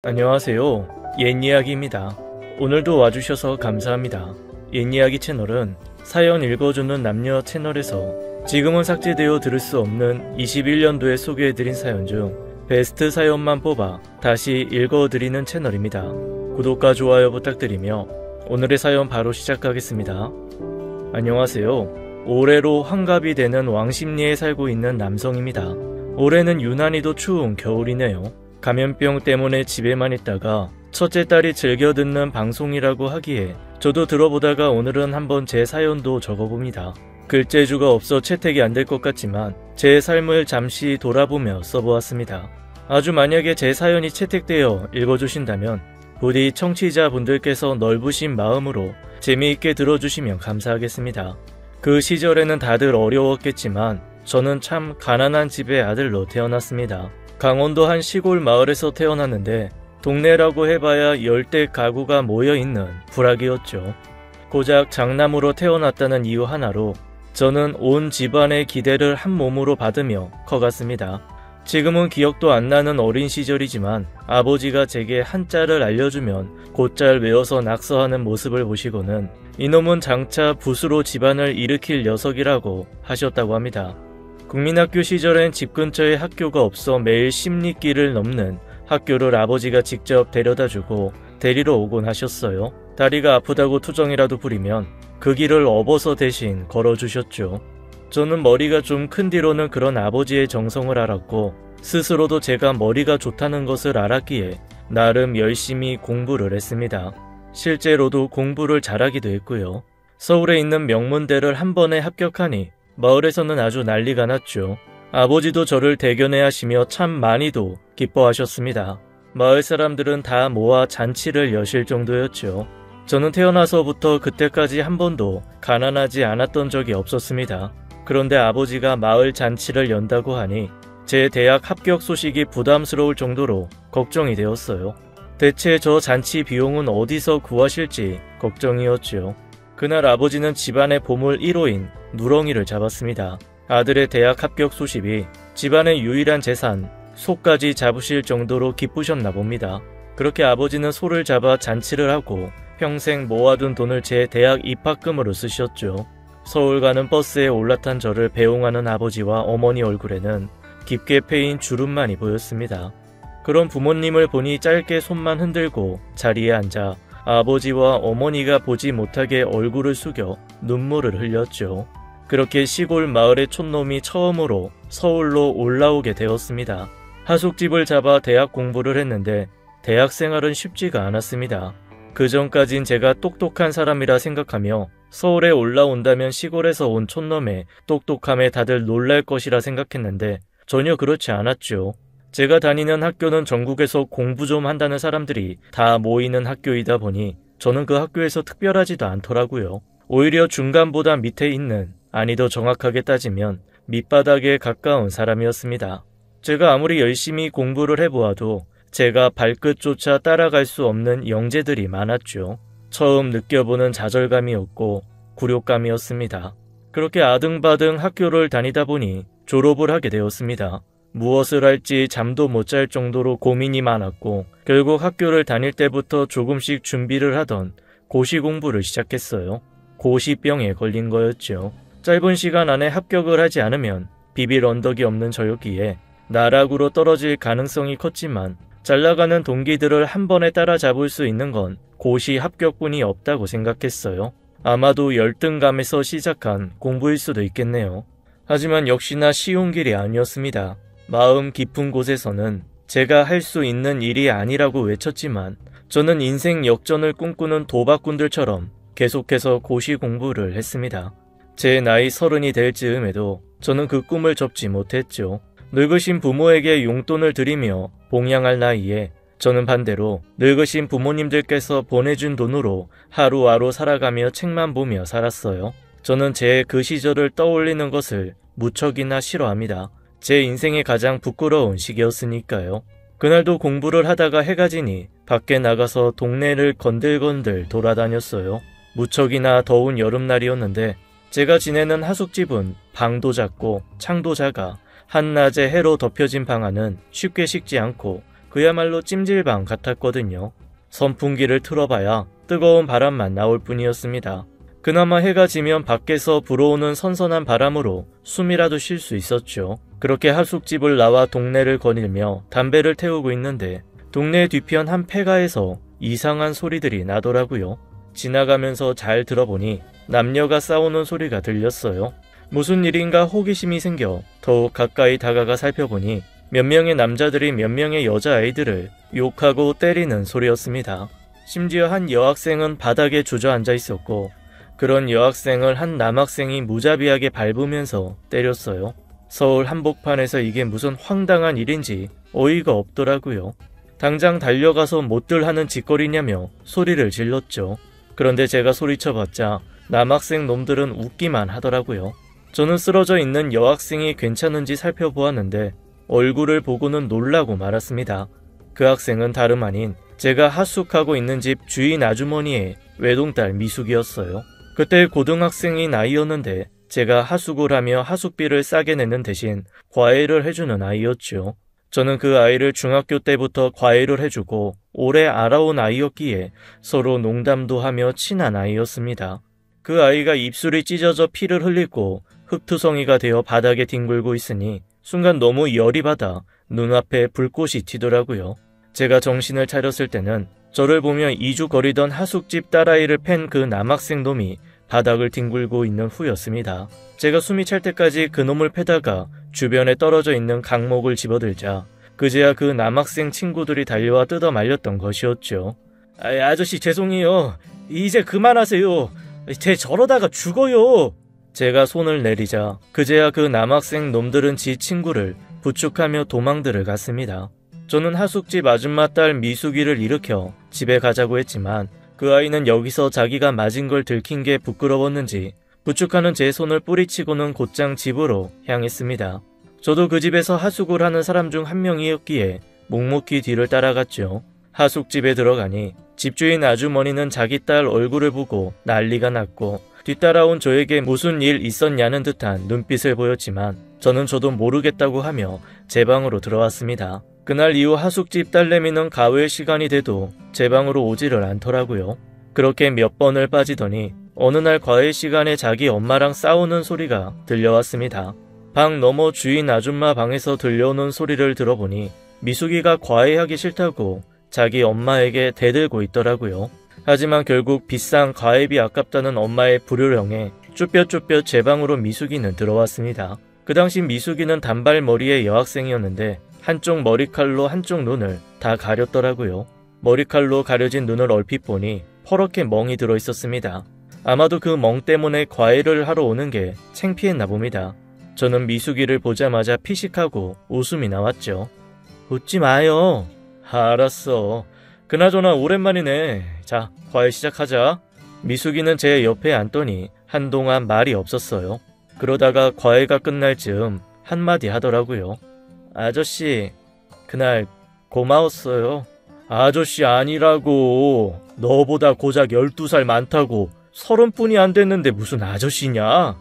안녕하세요. 옛이야기입니다. 오늘도 와주셔서 감사합니다. 옛이야기 채널은 사연 읽어주는 남녀 채널에서 지금은 삭제되어 들을 수 없는 21년도에 소개해드린 사연 중 베스트 사연만 뽑아 다시 읽어드리는 채널입니다. 구독과 좋아요 부탁드리며 오늘의 사연 바로 시작하겠습니다. 안녕하세요. 올해로 환갑이 되는 왕십리에 살고 있는 남성입니다. 올해는 유난히도 추운 겨울이네요. 감염병 때문에 집에만 있다가 첫째 딸이 즐겨 듣는 방송이라고 하기에 저도 들어보다가 오늘은 한번 제 사연도 적어봅니다. 글재주가 없어 채택이 안 될 것 같지만 제 삶을 잠시 돌아보며 써보았습니다. 아주 만약에 제 사연이 채택되어 읽어주신다면 부디 청취자분들께서 넓으신 마음으로 재미있게 들어주시면 감사하겠습니다. 그 시절에는 다들 어려웠겠지만 저는 참 가난한 집의 아들로 태어났습니다. 강원도 한 시골 마을에서 태어났는데 동네라고 해봐야 10대 가구가 모여있는 부락이었죠. 고작 장남으로 태어났다는 이유 하나로 저는 온 집안의 기대를 한 몸으로 받으며 커갔습니다. 지금은 기억도 안 나는 어린 시절이지만 아버지가 제게 한자를 알려주면 곧잘 외워서 낙서하는 모습을 보시고는 이놈은 장차 붓으로 집안을 일으킬 녀석이라고 하셨다고 합니다. 국민학교 시절엔 집 근처에 학교가 없어 매일 십리길을 넘는 학교를 아버지가 직접 데려다주고 데리러 오곤 하셨어요. 다리가 아프다고 투정이라도 부리면 그 길을 업어서 대신 걸어주셨죠. 저는 머리가 좀 큰 뒤로는 그런 아버지의 정성을 알았고 스스로도 제가 머리가 좋다는 것을 알았기에 나름 열심히 공부를 했습니다. 실제로도 공부를 잘하기도 했고요. 서울에 있는 명문대를 한 번에 합격하니 마을에서는 아주 난리가 났죠. 아버지도 저를 대견해 하시며 참 많이도 기뻐하셨습니다. 마을 사람들은 다 모아 잔치를 여실 정도였죠. 저는 태어나서부터 그때까지 한 번도 가난하지 않았던 적이 없었습니다. 그런데 아버지가 마을 잔치를 연다고 하니 제 대학 합격 소식이 부담스러울 정도로 걱정이 되었어요. 대체 저 잔치 비용은 어디서 구하실지 걱정이었죠. 그날 아버지는 집안의 보물 1호인 누렁이를 잡았습니다. 아들의 대학 합격 소식이 집안의 유일한 재산 소까지 잡으실 정도로 기쁘셨나 봅니다. 그렇게 아버지는 소를 잡아 잔치를 하고 평생 모아둔 돈을 제 대학 입학금으로 쓰셨죠. 서울 가는 버스에 올라탄 저를 배웅하는 아버지와 어머니 얼굴에는 깊게 패인 주름만이 보였습니다. 그런 부모님을 보니 짧게 손만 흔들고 자리에 앉아 아버지와 어머니가 보지 못하게 얼굴을 숙여 눈물을 흘렸죠. 그렇게 시골 마을의 촌놈이 처음으로 서울로 올라오게 되었습니다. 하숙집을 잡아 대학 공부를 했는데 대학 생활은 쉽지가 않았습니다. 그 전까진 제가 똑똑한 사람이라 생각하며 서울에 올라온다면 시골에서 온 촌놈의 똑똑함에 다들 놀랄 것이라 생각했는데 전혀 그렇지 않았죠. 제가 다니는 학교는 전국에서 공부 좀 한다는 사람들이 다 모이는 학교이다 보니 저는 그 학교에서 특별하지도 않더라고요. 오히려 중간보다 밑에 있는, 아니 더 정확하게 따지면 밑바닥에 가까운 사람이었습니다. 제가 아무리 열심히 공부를 해보아도 제가 발끝조차 따라갈 수 없는 영재들이 많았죠. 처음 느껴보는 좌절감이었고 굴욕감이었습니다. 그렇게 아등바등 학교를 다니다 보니 졸업을 하게 되었습니다. 무엇을 할지 잠도 못 잘 정도로 고민이 많았고 결국 학교를 다닐 때부터 조금씩 준비를 하던 고시 공부를 시작했어요. 고시병에 걸린 거였죠. 짧은 시간 안에 합격을 하지 않으면 비빌 언덕이 없는 저였기에 나락으로 떨어질 가능성이 컸지만 잘 나가는 동기들을 한 번에 따라잡을 수 있는 건 고시 합격뿐이 없다고 생각했어요. 아마도 열등감에서 시작한 공부일 수도 있겠네요. 하지만 역시나 쉬운 길이 아니었습니다. 마음 깊은 곳에서는 제가 할 수 있는 일이 아니라고 외쳤지만 저는 인생 역전을 꿈꾸는 도박꾼들처럼 계속해서 고시 공부를 했습니다. 제 나이 30이 될 즈음에도 저는 그 꿈을 접지 못했죠. 늙으신 부모에게 용돈을 드리며 봉양할 나이에 저는 반대로 늙으신 부모님들께서 보내준 돈으로 하루하루 살아가며 책만 보며 살았어요. 저는 제 그 시절을 떠올리는 것을 무척이나 싫어합니다. 제 인생의 가장 부끄러운 시기였으니까요. 그날도 공부를 하다가 해가 지니 밖에 나가서 동네를 건들건들 돌아다녔어요. 무척이나 더운 여름날이었는데 제가 지내는 하숙집은 방도 작고 창도 작아 한낮에 해로 덮여진 방 안은 쉽게 식지 않고 그야말로 찜질방 같았거든요. 선풍기를 틀어봐야 뜨거운 바람만 나올 뿐이었습니다. 그나마 해가 지면 밖에서 불어오는 선선한 바람으로 숨이라도 쉴 수 있었죠. 그렇게 하숙집을 나와 동네를 거닐며 담배를 태우고 있는데 동네 뒤편 한 폐가에서 이상한 소리들이 나더라고요. 지나가면서 잘 들어보니 남녀가 싸우는 소리가 들렸어요. 무슨 일인가 호기심이 생겨 더욱 가까이 다가가 살펴보니 몇 명의 남자들이 몇 명의 여자아이들을 욕하고 때리는 소리였습니다. 심지어 한 여학생은 바닥에 주저앉아 있었고 그런 여학생을 한 남학생이 무자비하게 밟으면서 때렸어요. 서울 한복판에서 이게 무슨 황당한 일인지 어이가 없더라고요. 당장 달려가서 못들 하는 짓거리냐며 소리를 질렀죠. 그런데 제가 소리쳐봤자 남학생 놈들은 웃기만 하더라고요. 저는 쓰러져 있는 여학생이 괜찮은지 살펴보았는데 얼굴을 보고는 놀라고 말았습니다. 그 학생은 다름 아닌 제가 하숙하고 있는 집 주인 아주머니의 외동딸 미숙이었어요. 그때 고등학생인 아이였는데 제가 하숙을 하며 하숙비를 싸게 내는 대신 과외를 해주는 아이였죠. 저는 그 아이를 중학교 때부터 과외를 해주고 오래 알아온 아이였기에 서로 농담도 하며 친한 아이였습니다. 그 아이가 입술이 찢어져 피를 흘리고 흙투성이가 되어 바닥에 뒹굴고 있으니 순간 너무 열이 받아 눈앞에 불꽃이 튀더라고요. 제가 정신을 차렸을 때는 저를 보며 이죽거리던 하숙집 딸아이를 팬 그 남학생 놈이 바닥을 뒹굴고 있는 후였습니다. 제가 숨이 찰 때까지 그 놈을 패다가 주변에 떨어져 있는 강목을 집어들자 그제야 그 남학생 친구들이 달려와 뜯어 말렸던 것이었죠. 아저씨 죄송해요. 이제 그만하세요. 쟤 저러다가 죽어요. 제가 손을 내리자 그제야 그 남학생 놈들은 지 친구를 부축하며 도망들을 갔습니다. 저는 하숙집 아줌마 딸 미숙이를 일으켜 집에 가자고 했지만 그 아이는 여기서 자기가 맞은 걸 들킨 게 부끄러웠는지 부축하는 제 손을 뿌리치고는 곧장 집으로 향했습니다. 저도 그 집에서 하숙을 하는 사람 중 한 명이었기에 묵묵히 뒤를 따라갔죠. 하숙집에 들어가니 집주인 아주머니는 자기 딸 얼굴을 보고 난리가 났고 뒤따라온 저에게 무슨 일 있었냐는 듯한 눈빛을 보였지만 저도 모르겠다고 하며 제 방으로 들어왔습니다. 그날 이후 하숙집 딸내미는 가회 시간이 돼도 제 방으로 오지를 않더라고요. 그렇게 몇 번을 빠지더니 어느 날 과외 시간에 자기 엄마랑 싸우는 소리가 들려왔습니다. 방 너머 주인 아줌마 방에서 들려오는 소리를 들어보니 미숙이가 과외하기 싫다고 자기 엄마에게 대들고 있더라고요. 하지만 결국 비싼 과외비 아깝다는 엄마의 불효령에 쭈뼛쭈뼛 제 방으로 미숙이는 들어왔습니다. 그 당시 미숙이는 단발머리의 여학생이었는데 한쪽 머리칼로 한쪽 눈을 다 가렸더라고요. 머리칼로 가려진 눈을 얼핏 보니 퍼렇게 멍이 들어있었습니다. 아마도 그 멍 때문에 과외를 하러 오는 게 창피했나 봅니다. 저는 미숙이를 보자마자 피식하고 웃음이 나왔죠. 웃지 마요. 알았어. 그나저나 오랜만이네. 자, 과외 시작하자. 미숙이는 제 옆에 앉더니 한동안 말이 없었어요. 그러다가 과외가 끝날 즈음 한마디 하더라고요. 아저씨, 그날 고마웠어요. 아저씨 아니라고. 너보다 고작 12살 많다고. 30뿐이 안 됐는데 무슨 아저씨냐?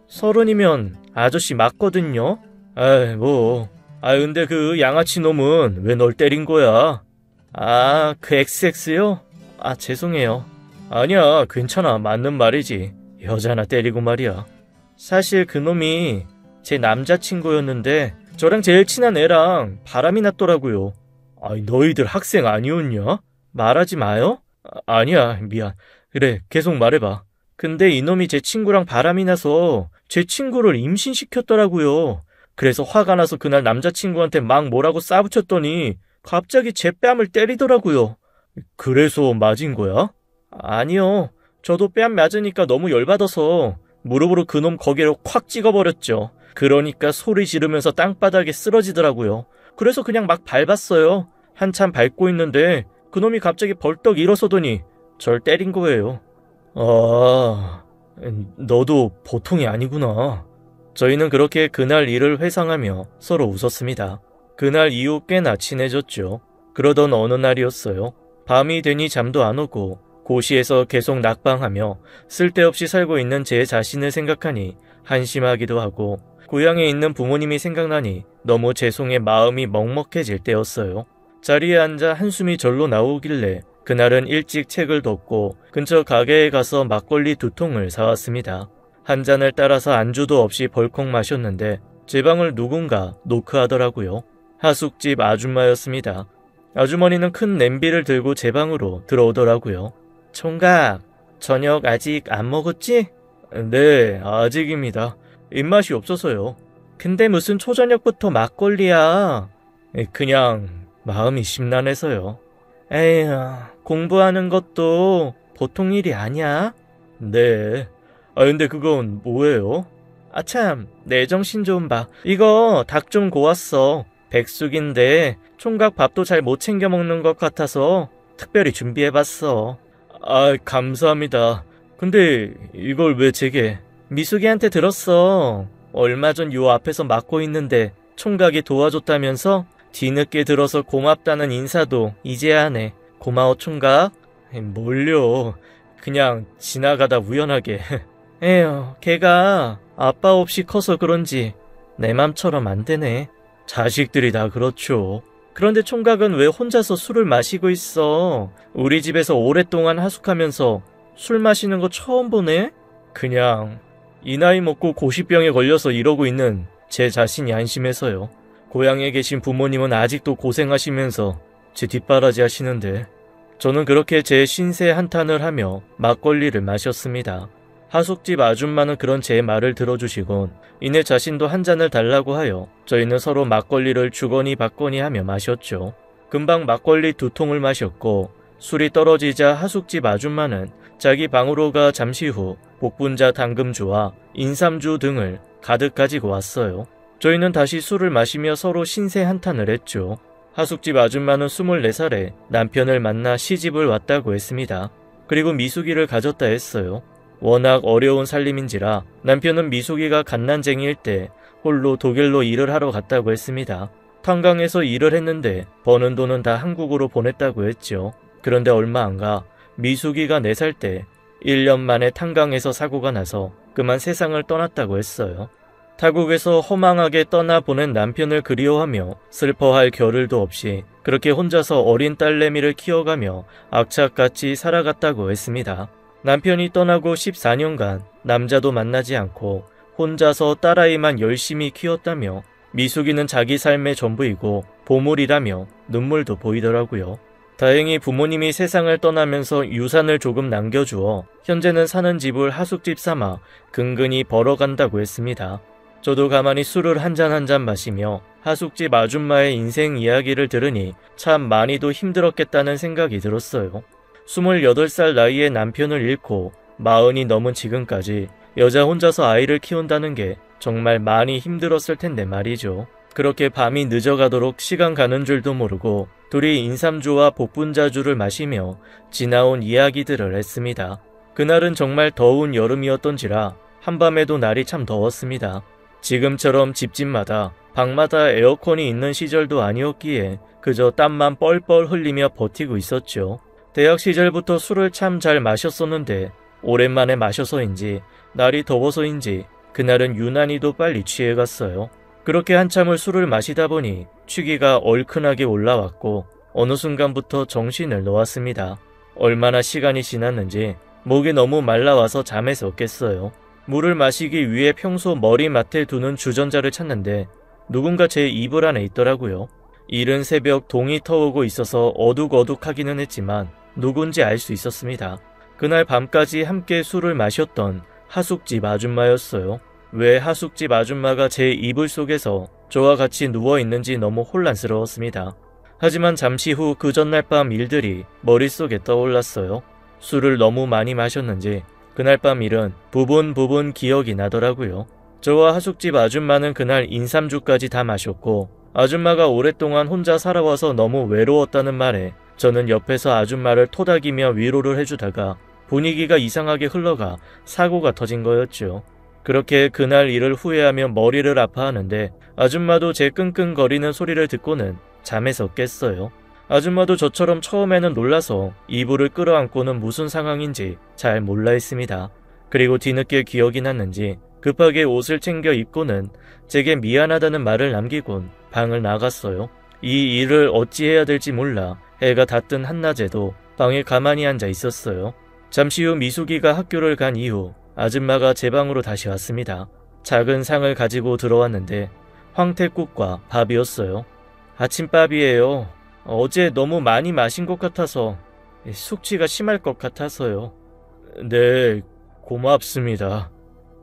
30이면 아저씨 맞거든요? 근데 그 양아치 놈은 왜 널 때린 거야? 그 XX요? 죄송해요. 아니야, 괜찮아. 맞는 말이지. 여자나 때리고 말이야. 사실 그 놈이 제 남자친구였는데 저랑 제일 친한 애랑 바람이 났더라고요. 너희들 학생 아니었냐? 말하지 마요? 아니야, 미안. 그래, 계속 말해봐. 근데 이놈이 제 친구랑 바람이 나서 제 친구를 임신시켰더라고요. 그래서 화가 나서 그날 남자친구한테 막 뭐라고 싸붙였더니 갑자기 제 뺨을 때리더라고요. 그래서 맞은 거야? 아니요. 저도 뺨 맞으니까 너무 열받아서 무릎으로 그놈 거기를 콱 찍어버렸죠. 그러니까 소리 지르면서 땅바닥에 쓰러지더라고요. 그래서 그냥 막 밟았어요. 한참 밟고 있는데 그놈이 갑자기 벌떡 일어서더니 절 때린 거예요. 너도 보통이 아니구나. 저희는 그렇게 그날 일을 회상하며 서로 웃었습니다. 그날 이후 꽤나 친해졌죠. 그러던 어느 날이었어요. 밤이 되니 잠도 안 오고 고시에서 계속 낙방하며 쓸데없이 살고 있는 제 자신을 생각하니 한심하기도 하고 고향에 있는 부모님이 생각나니 너무 죄송해 마음이 먹먹해질 때였어요. 자리에 앉아 한숨이 절로 나오길래 그날은 일찍 책을 덮고 근처 가게에 가서 막걸리 2통을 사왔습니다. 한 잔을 따라서 안주도 없이 벌컥 마셨는데 제 방을 누군가 노크하더라고요. 하숙집 아줌마였습니다. 아주머니는 큰 냄비를 들고 제 방으로 들어오더라고요. 총각, 저녁 아직 안 먹었지? 네, 아직입니다. 입맛이 없어서요. 근데 무슨 초저녁부터 막걸리야? 그냥 마음이 심란해서요. 에휴, 공부하는 것도 보통 일이 아니야? 네. 근데 그건 뭐예요? 아참, 내 정신 좀 봐. 이거 닭 좀 고왔어. 백숙인데 총각 밥도 잘 못 챙겨 먹는 것 같아서 특별히 준비해봤어. 감사합니다. 근데 이걸 왜 제게? 미숙이한테 들었어. 얼마 전 요 앞에서 막고 있는데 총각이 도와줬다면서 뒤늦게 들어서 고맙다는 인사도 이제야 하네. 고마워 총각. 뭘요. 그냥 지나가다 우연하게. 에휴, 걔가 아빠 없이 커서 그런지 내 맘처럼 안 되네. 자식들이 다 그렇죠. 그런데 총각은 왜 혼자서 술을 마시고 있어? 우리 집에서 오랫동안 하숙하면서 술 마시는 거 처음 보네? 그냥 이 나이 먹고 고시병에 걸려서 이러고 있는 제 자신이 안심해서요. 고향에 계신 부모님은 아직도 고생하시면서 제 뒷바라지 하시는데 저는 그렇게 제 신세 한탄을 하며 막걸리를 마셨습니다. 하숙집 아줌마는 그런 제 말을 들어주시곤 이내 자신도 한 잔을 달라고 하여 저희는 서로 막걸리를 주거니 받거니 하며 마셨죠. 금방 막걸리 2통을 마셨고 술이 떨어지자 하숙집 아줌마는 자기 방으로 가 잠시 후 복분자 당금주와 인삼주 등을 가득 가지고 왔어요. 저희는 다시 술을 마시며 서로 신세 한탄을 했죠. 하숙집 아줌마는 24살에 남편을 만나 시집을 왔다고 했습니다. 그리고 미숙이를 가졌다 했어요. 워낙 어려운 살림인지라 남편은 미숙이가 갓난쟁이일 때 홀로 독일로 일을 하러 갔다고 했습니다. 탄강에서 일을 했는데 버는 돈은 다 한국으로 보냈다고 했죠. 그런데 얼마 안 가 미숙이가 4살 때 1년 만에 탄강에서 사고가 나서 그만 세상을 떠났다고 했어요. 타국에서 허망하게 떠나보낸 남편을 그리워하며 슬퍼할 겨를도 없이 그렇게 혼자서 어린 딸내미를 키워가며 악착같이 살아갔다고 했습니다. 남편이 떠나고 14년간 남자도 만나지 않고 혼자서 딸아이만 열심히 키웠다며 미숙이는 자기 삶의 전부이고 보물이라며 눈물도 보이더라고요. 다행히 부모님이 세상을 떠나면서 유산을 조금 남겨주어 현재는 사는 집을 하숙집 삼아 근근히 벌어간다고 했습니다. 저도 가만히 술을 한 잔 한 잔 마시며 하숙집 아줌마의 인생 이야기를 들으니 참 많이도 힘들었겠다는 생각이 들었어요. 28살 나이에 남편을 잃고 40이 넘은 지금까지 여자 혼자서 아이를 키운다는 게 정말 많이 힘들었을 텐데 말이죠. 그렇게 밤이 늦어가도록 시간 가는 줄도 모르고 둘이 인삼주와 복분자주를 마시며 지나온 이야기들을 했습니다. 그날은 정말 더운 여름이었던지라 한밤에도 날이 참 더웠습니다. 지금처럼 집집마다 방마다 에어컨이 있는 시절도 아니었기에 그저 땀만 뻘뻘 흘리며 버티고 있었죠. 대학 시절부터 술을 참 잘 마셨었는데 오랜만에 마셔서인지 날이 더워서인지 그날은 유난히도 빨리 취해갔어요. 그렇게 한참을 술을 마시다 보니 취기가 얼큰하게 올라왔고 어느 순간부터 정신을 놓았습니다. 얼마나 시간이 지났는지 목이 너무 말라와서 잠에서 깼어요. 물을 마시기 위해 평소 머리맡에 두는 주전자를 찾는데 누군가 제 이불 안에 있더라고요. 이른 새벽 동이 터오고 있어서 어둑어둑하기는 했지만 누군지 알 수 있었습니다. 그날 밤까지 함께 술을 마셨던 하숙집 아줌마였어요. 왜 하숙집 아줌마가 제 이불 속에서 저와 같이 누워있는지 너무 혼란스러웠습니다. 하지만 잠시 후 그 전날 밤 일들이 머릿속에 떠올랐어요. 술을 너무 많이 마셨는지 그날 밤 일은 부분 기억이 나더라고요. 저와 하숙집 아줌마는 그날 인삼주까지 다 마셨고 아줌마가 오랫동안 혼자 살아와서 너무 외로웠다는 말에 저는 옆에서 아줌마를 토닥이며 위로를 해주다가 분위기가 이상하게 흘러가 사고가 터진 거였죠. 그렇게 그날 일을 후회하며 머리를 아파하는데 아줌마도 제 끙끙거리는 소리를 듣고는 잠에서 깼어요. 아줌마도 저처럼 처음에는 놀라서 이불을 끌어안고는 무슨 상황인지 잘 몰라 했습니다. 그리고 뒤늦게 기억이 났는지 급하게 옷을 챙겨 입고는 제게 미안하다는 말을 남기곤 방을 나갔어요. 이 일을 어찌해야 될지 몰라 해가 다 뜬 한낮에도 방에 가만히 앉아 있었어요. 잠시 후 미숙이가 학교를 간 이후 아줌마가 제 방으로 다시 왔습니다. 작은 상을 가지고 들어왔는데 황태국과 밥이었어요. 아침밥이에요. 어제 너무 많이 마신 것 같아서 숙취가 심할 것 같아서요. 네, 고맙습니다.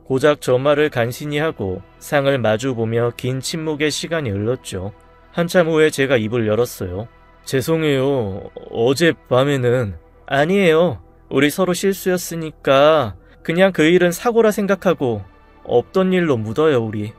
고작 저 말을 간신히 하고 상을 마주보며 긴 침묵의 시간이 흘렀죠. 한참 후에 제가 입을 열었어요. 죄송해요. 어젯밤에는... 아니에요. 우리 서로 실수였으니까 그냥 그 일은 사고라 생각하고 없던 일로 묻어요, 우리.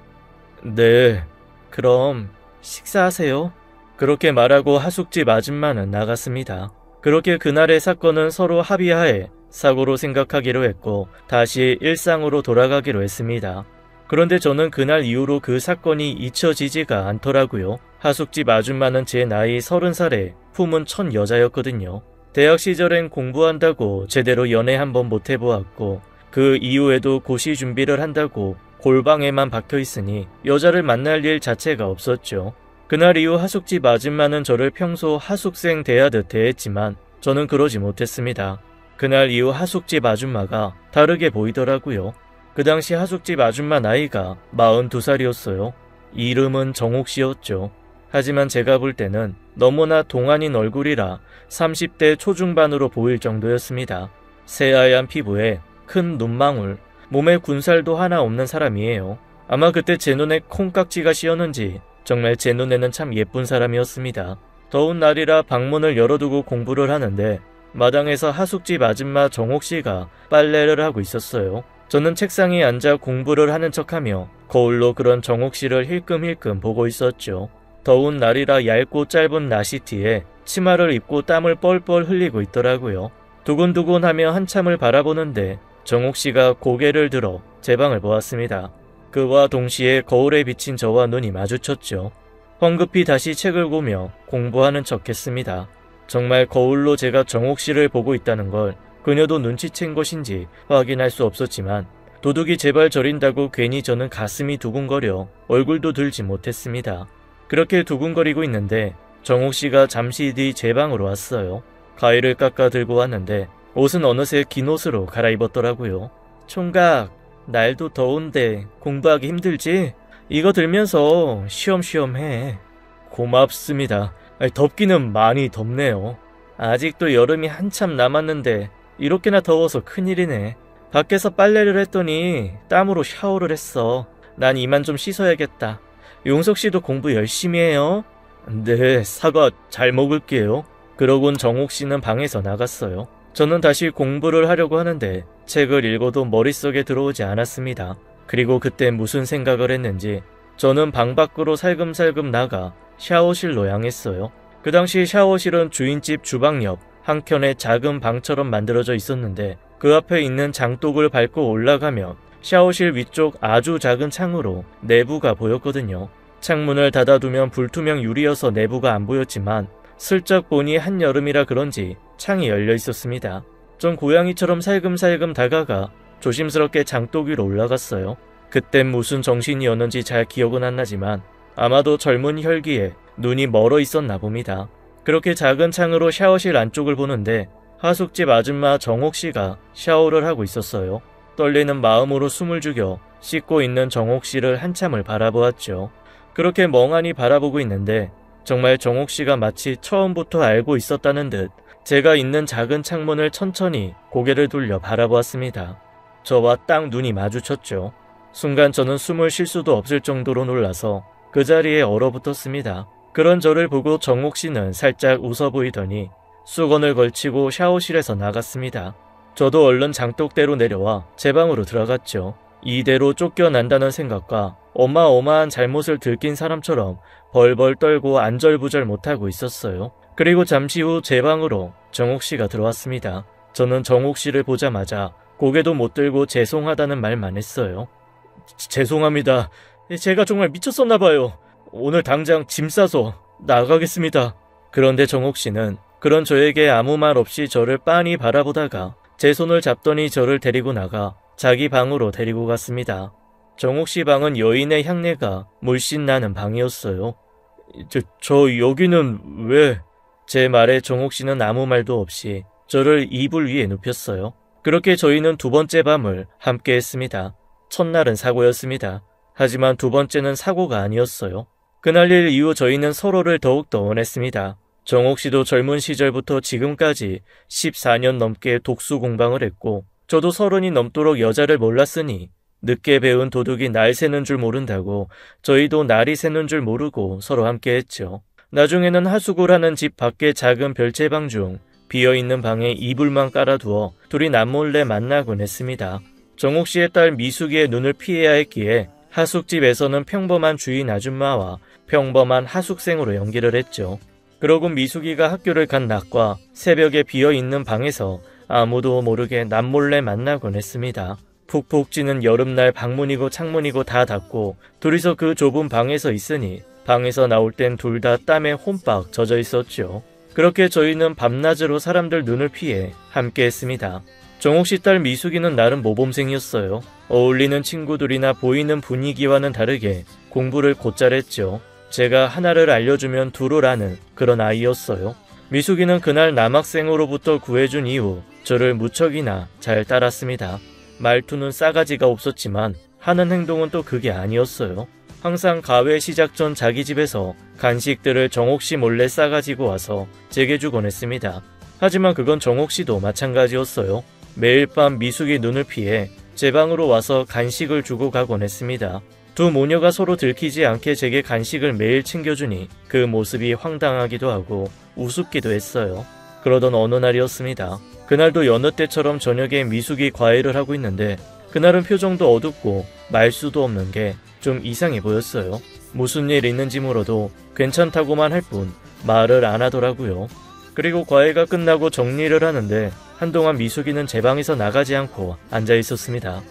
네, 그럼 식사하세요. 그렇게 말하고 하숙집 아줌마는 나갔습니다. 그렇게 그날의 사건은 서로 합의하에 사고로 생각하기로 했고 다시 일상으로 돌아가기로 했습니다. 그런데 저는 그날 이후로 그 사건이 잊혀지지가 않더라고요. 하숙집 아줌마는 제 나이 30살에 품은 첫 여자였거든요. 대학 시절엔 공부한다고 제대로 연애 한번 못 해보았고 그 이후에도 고시 준비를 한다고 골방에만 박혀 있으니 여자를 만날 일 자체가 없었죠. 그날 이후 하숙집 아줌마는 저를 평소 하숙생 대하듯 대했지만 저는 그러지 못했습니다. 그날 이후 하숙집 아줌마가 다르게 보이더라고요. 그 당시 하숙집 아줌마 나이가 42살이었어요. 이름은 정옥씨였죠. 하지만 제가 볼 때는 너무나 동안인 얼굴이라 30대 초중반으로 보일 정도였습니다. 새하얀 피부에 큰 눈망울, 몸에 군살도 하나 없는 사람이에요. 아마 그때 제 눈에 콩깍지가 씌었는지 정말 제 눈에는 참 예쁜 사람이었습니다. 더운 날이라 방문을 열어두고 공부를 하는데 마당에서 하숙집 아줌마 정옥씨가 빨래를 하고 있었어요. 저는 책상에 앉아 공부를 하는 척하며 거울로 그런 정옥씨를 힐끔힐끔 보고 있었죠. 더운 날이라 얇고 짧은 나시티에 치마를 입고 땀을 뻘뻘 흘리고 있더라고요. 두근두근하며 한참을 바라보는데 정옥씨가 고개를 들어 제 방을 보았습니다. 그와 동시에 거울에 비친 저와 눈이 마주쳤죠. 황급히 다시 책을 보며 공부하는 척했습니다. 정말 거울로 제가 정옥씨를 보고 있다는 걸 그녀도 눈치챈 것인지 확인할 수 없었지만 도둑이 제발 저린다고 괜히 저는 가슴이 두근거려 얼굴도 들지 못했습니다. 그렇게 두근거리고 있는데 정옥씨가 잠시 뒤 제 방으로 왔어요. 가위를 깎아 들고 왔는데 옷은 어느새 긴 옷으로 갈아입었더라고요. 총각, 날도 더운데 공부하기 힘들지? 이거 들면서 쉬엄쉬엄 해. 고맙습니다. 덥기는 많이 덥네요. 아직도 여름이 한참 남았는데 이렇게나 더워서 큰일이네. 밖에서 빨래를 했더니 땀으로 샤워를 했어. 난 이만 좀 씻어야겠다. 용석씨도 공부 열심히 해요. 네, 사과 잘 먹을게요. 그러곤 정옥씨는 방에서 나갔어요. 저는 다시 공부를 하려고 하는데 책을 읽어도 머릿속에 들어오지 않았습니다. 그리고 그때 무슨 생각을 했는지 저는 방 밖으로 살금살금 나가 샤워실로 향했어요. 그 당시 샤워실은 주인집 주방 옆 한켠에 작은 방처럼 만들어져 있었는데 그 앞에 있는 장독을 밟고 올라가면 샤워실 위쪽 아주 작은 창으로 내부가 보였거든요. 창문을 닫아두면 불투명 유리여서 내부가 안 보였지만 슬쩍 보니 한여름이라 그런지 창이 열려 있었습니다. 전 고양이처럼 살금살금 다가가 조심스럽게 장독 위로 올라갔어요. 그땐 무슨 정신이었는지 잘 기억은 안 나지만 아마도 젊은 혈기에 눈이 멀어 있었나 봅니다. 그렇게 작은 창으로 샤워실 안쪽을 보는데 하숙집 아줌마 정옥씨가 샤워를 하고 있었어요. 떨리는 마음으로 숨을 죽여 씻고 있는 정옥씨를 한참을 바라보았죠. 그렇게 멍하니 바라보고 있는데 정말 정옥씨가 마치 처음부터 알고 있었다는 듯 제가 있는 작은 창문을 천천히 고개를 돌려 바라보았습니다. 저와 딱 눈이 마주쳤죠. 순간 저는 숨을 쉴 수도 없을 정도로 놀라서 그 자리에 얼어붙었습니다. 그런 저를 보고 정옥씨는 살짝 웃어 보이더니 수건을 걸치고 샤워실에서 나갔습니다. 저도 얼른 장독대로 내려와 제 방으로 들어갔죠. 이대로 쫓겨난다는 생각과 어마어마한 잘못을 들킨 사람처럼 벌벌 떨고 안절부절 못하고 있었어요. 그리고 잠시 후 제 방으로 정옥씨가 들어왔습니다. 저는 정옥씨를 보자마자 고개도 못 들고 죄송하다는 말만 했어요. 죄송합니다. 제가 정말 미쳤었나봐요. 오늘 당장 짐 싸서 나가겠습니다. 그런데 정옥씨는 그런 저에게 아무 말 없이 저를 빤히 바라보다가 제 손을 잡더니 저를 데리고 나가 자기 방으로 데리고 갔습니다. 정옥씨 방은 여인의 향내가 물씬 나는 방이었어요. 저 여기는 왜? 제 말에 정옥 씨는 아무 말도 없이 저를 이불 위에 눕혔어요. 그렇게 저희는 두 번째 밤을 함께 했습니다. 첫날은 사고였습니다. 하지만 두 번째는 사고가 아니었어요. 그날 일 이후 저희는 서로를 더욱더 원했습니다. 정옥 씨도 젊은 시절부터 지금까지 14년 넘게 독수 공방을 했고 저도 30이 넘도록 여자를 몰랐으니 늦게 배운 도둑이 날 새는 줄 모른다고 저희도 날이 새는 줄 모르고 서로 함께 했죠. 나중에는 하숙을 하는 집 밖에 작은 별채방 중 비어있는 방에 이불만 깔아두어 둘이 남몰래 만나곤 했습니다. 정옥 씨의 딸 미숙이의 눈을 피해야 했기에 하숙집에서는 평범한 주인 아줌마와 평범한 하숙생으로 연기를 했죠. 그러고 미숙이가 학교를 간 낮과 새벽에 비어있는 방에서 아무도 모르게 남몰래 만나곤 했습니다. 푹푹 찌는 여름날 방문이고 창문이고 다 닫고 둘이서 그 좁은 방에서 있으니 방에서 나올 땐 둘 다 땀에 홈빡 젖어 있었죠. 그렇게 저희는 밤낮으로 사람들 눈을 피해 함께 했습니다. 정옥 씨 딸 미숙이는 나름 모범생이었어요. 어울리는 친구들이나 보이는 분위기와는 다르게 공부를 곧잘 했죠. 제가 하나를 알려주면 둘을 아는 그런 아이였어요. 미숙이는 그날 남학생으로부터 구해준 이후 저를 무척이나 잘 따랐습니다. 말투는 싸가지가 없었지만 하는 행동은 또 그게 아니었어요. 항상 가회 시작 전 자기 집에서 간식들을 정옥 씨 몰래 싸가지고 와서 제게 주곤 했습니다. 하지만 그건 정옥 씨도 마찬가지였어요. 매일 밤 미숙이 눈을 피해 제 방으로 와서 간식을 주고 가곤 했습니다. 두 모녀가 서로 들키지 않게 제게 간식을 매일 챙겨주니 그 모습이 황당하기도 하고 우습기도 했어요. 그러던 어느 날이었습니다. 그날도 여느 때처럼 저녁에 미숙이 과외를 하고 있는데 그날은 표정도 어둡고 말수도 없는 게 좀 이상해 보였어요. 무슨 일 있는지 물어도 괜찮다고만 할 뿐 말을 안 하더라고요. 그리고 과외가 끝나고 정리를 하는데 한동안 미숙이는 제 방에서 나가지 않고 앉아 있었습니다.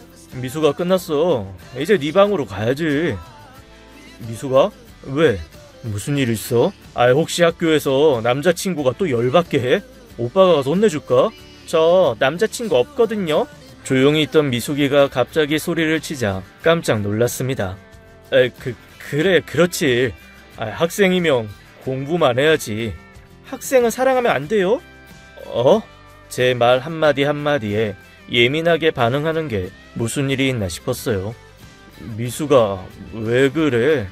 미숙아, 끝났어. 이제 네 방으로 가야지. 미숙아? 왜? 무슨 일 있어? 혹시 학교에서 남자친구가 또 열받게 해? 오빠가 가서 혼내줄까? 저 남자친구 없거든요. 조용히 있던 미숙이가 갑자기 소리를 치자 깜짝 놀랐습니다. 그래, 그렇지. 학생이면 공부만 해야지. 학생은 사랑하면 안 돼요? 제 말 한마디 한마디에 예민하게 반응하는 게 무슨 일이 있나 싶었어요. 미숙아, 왜 그래?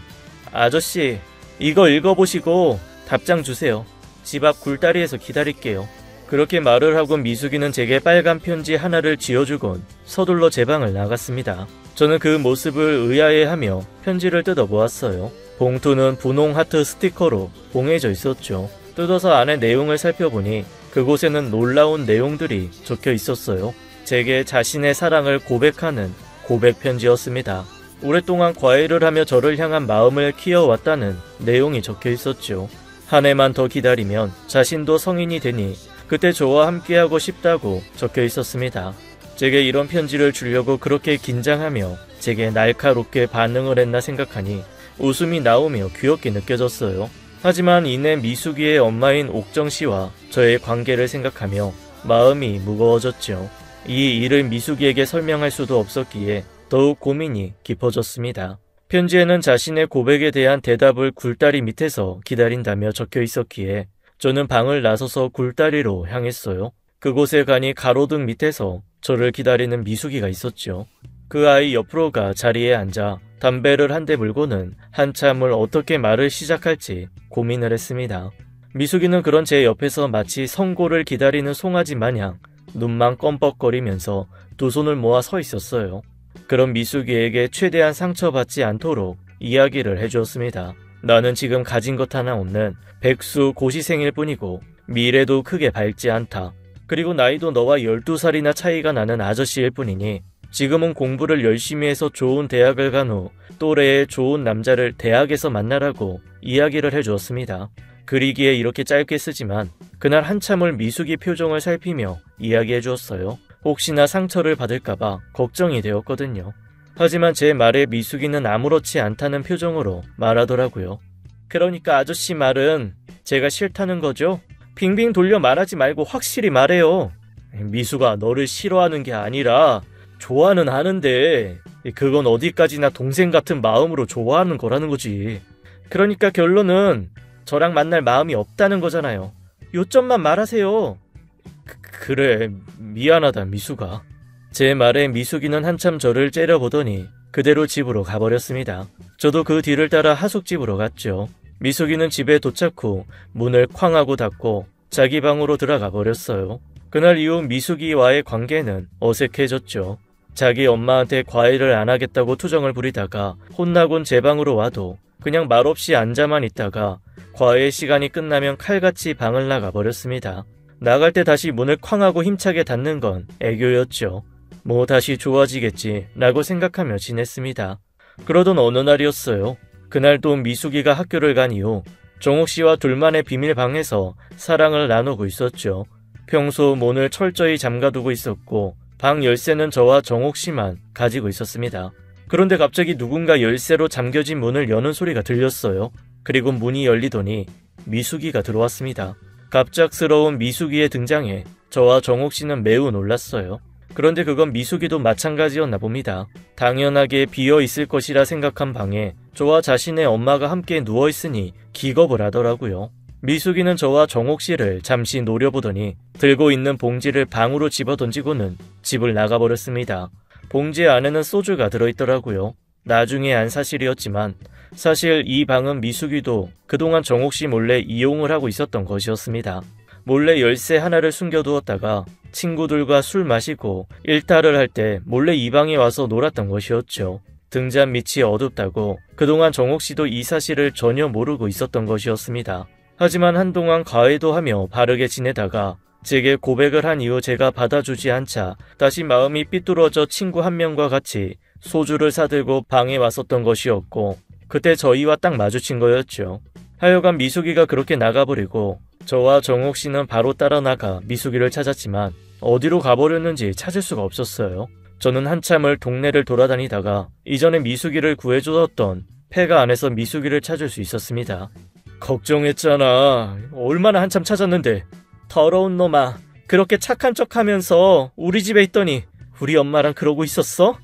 아저씨, 이거 읽어보시고 답장 주세요. 집 앞 굴다리에서 기다릴게요. 그렇게 말을 하고 미숙이는 제게 빨간 편지 하나를 쥐어주곤 서둘러 제 방을 나갔습니다. 저는 그 모습을 의아해하며 편지를 뜯어보았어요. 봉투는 분홍 하트 스티커로 봉해져 있었죠. 뜯어서 안에 내용을 살펴보니 그곳에는 놀라운 내용들이 적혀 있었어요. 제게 자신의 사랑을 고백하는 고백 편지였습니다. 오랫동안 과외를 하며 저를 향한 마음을 키워왔다는 내용이 적혀 있었죠. 한 해만 더 기다리면 자신도 성인이 되니 그때 저와 함께하고 싶다고 적혀 있었습니다. 제게 이런 편지를 주려고 그렇게 긴장하며 제게 날카롭게 반응을 했나 생각하니 웃음이 나오며 귀엽게 느껴졌어요. 하지만 이내 미숙이의 엄마인 옥정씨와 저의 관계를 생각하며 마음이 무거워졌죠. 이 일을 미숙이에게 설명할 수도 없었기에 더욱 고민이 깊어졌습니다. 편지에는 자신의 고백에 대한 대답을 굴다리 밑에서 기다린다며 적혀 있었기에 저는 방을 나서서 굴다리로 향했어요. 그곳에 가니 가로등 밑에서 저를 기다리는 미숙이가 있었죠. 그 아이 옆으로 가 자리에 앉아 담배를 한 대 물고는 한참을 어떻게 말을 시작할지 고민을 했습니다. 미숙이는 그런 제 옆에서 마치 선고를 기다리는 송아지 마냥 눈만 껌뻑거리면서 두 손을 모아 서 있었어요. 그런 미숙이에게 최대한 상처받지 않도록 이야기를 해주었습니다. 나는 지금 가진 것 하나 없는 백수 고시생일 뿐이고 미래도 크게 밝지 않다. 그리고 나이도 너와 12살이나 차이가 나는 아저씨일 뿐이니 지금은 공부를 열심히 해서 좋은 대학을 간 후 또래의 좋은 남자를 대학에서 만나라고 이야기를 해주었습니다. 그리기에 이렇게 짧게 쓰지만 그날 한참을 미숙이 표정을 살피며 이야기해 주었어요. 혹시나 상처를 받을까봐 걱정이 되었거든요. 하지만 제 말에 미숙이는 아무렇지 않다는 표정으로 말하더라고요. 그러니까 아저씨 말은 제가 싫다는 거죠? 빙빙 돌려 말하지 말고 확실히 말해요. 미숙아, 너를 싫어하는 게 아니라 좋아는 하는데 그건 어디까지나 동생 같은 마음으로 좋아하는 거라는 거지. 그러니까 결론은 저랑 만날 마음이 없다는 거잖아요. 요점만 말하세요. 그래, 미안하다, 미숙아. 제 말에 미숙이는 한참 저를 째려보더니 그대로 집으로 가버렸습니다. 저도 그 뒤를 따라 하숙집으로 갔죠. 미숙이는 집에 도착 후 문을 쾅 하고 닫고 자기 방으로 들어가 버렸어요. 그날 이후 미숙이와의 관계는 어색해졌죠. 자기 엄마한테 과외를 안 하겠다고 투정을 부리다가 혼나곤 제 방으로 와도 그냥 말없이 앉아만 있다가 과외 시간이 끝나면 칼같이 방을 나가 버렸습니다. 나갈 때 다시 문을 쾅 하고 힘차게 닫는 건 애교였죠. 뭐 다시 좋아지겠지 라고 생각하며 지냈습니다. 그러던 어느 날이었어요. 그날도 미숙이가 학교를 간 이후 정옥씨와 둘만의 비밀방에서 사랑을 나누고 있었죠. 평소 문을 철저히 잠가두고 있었고 방 열쇠는 저와 정옥씨만 가지고 있었습니다. 그런데 갑자기 누군가 열쇠로 잠겨진 문을 여는 소리가 들렸어요. 그리고 문이 열리더니 미숙이가 들어왔습니다. 갑작스러운 미숙이의 등장에 저와 정옥씨는 매우 놀랐어요. 그런데 그건 미숙이도 마찬가지였나 봅니다. 당연하게 비어있을 것이라 생각한 방에 저와 자신의 엄마가 함께 누워있으니 기겁을 하더라고요. 미숙이는 저와 정옥씨를 잠시 노려보더니 들고 있는 봉지를 방으로 집어던지고는 집을 나가버렸습니다. 봉지 안에는 소주가 들어있더라고요. 나중에 안 사실이었지만 사실 이 방은 미숙이도 그동안 정옥씨 몰래 이용을 하고 있었던 것이었습니다. 몰래 열쇠 하나를 숨겨두었다가 친구들과 술 마시고 일탈을 할 때 몰래 이 방에 와서 놀았던 것이었죠. 등잔 밑이 어둡다고 그동안 정옥씨도 이 사실을 전혀 모르고 있었던 것이었습니다. 하지만 한동안 과외도 하며 바르게 지내다가 제게 고백을 한 이후 제가 받아주지 않자 다시 마음이 삐뚤어져 친구 한 명과 같이 소주를 사들고 방에 왔었던 것이었고 그때 저희와 딱 마주친 거였죠. 하여간 미숙이가 그렇게 나가버리고 저와 정옥씨는 바로 따라 나가 미숙이를 찾았지만 어디로 가버렸는지 찾을 수가 없었어요. 저는 한참을 동네를 돌아다니다가 이전에 미숙이를 구해주었던 폐가 안에서 미숙이를 찾을 수 있었습니다. 걱정했잖아. 얼마나 한참 찾았는데. 더러운 놈아. 그렇게 착한 척하면서 우리 집에 있더니 우리 엄마랑 그러고 있었어?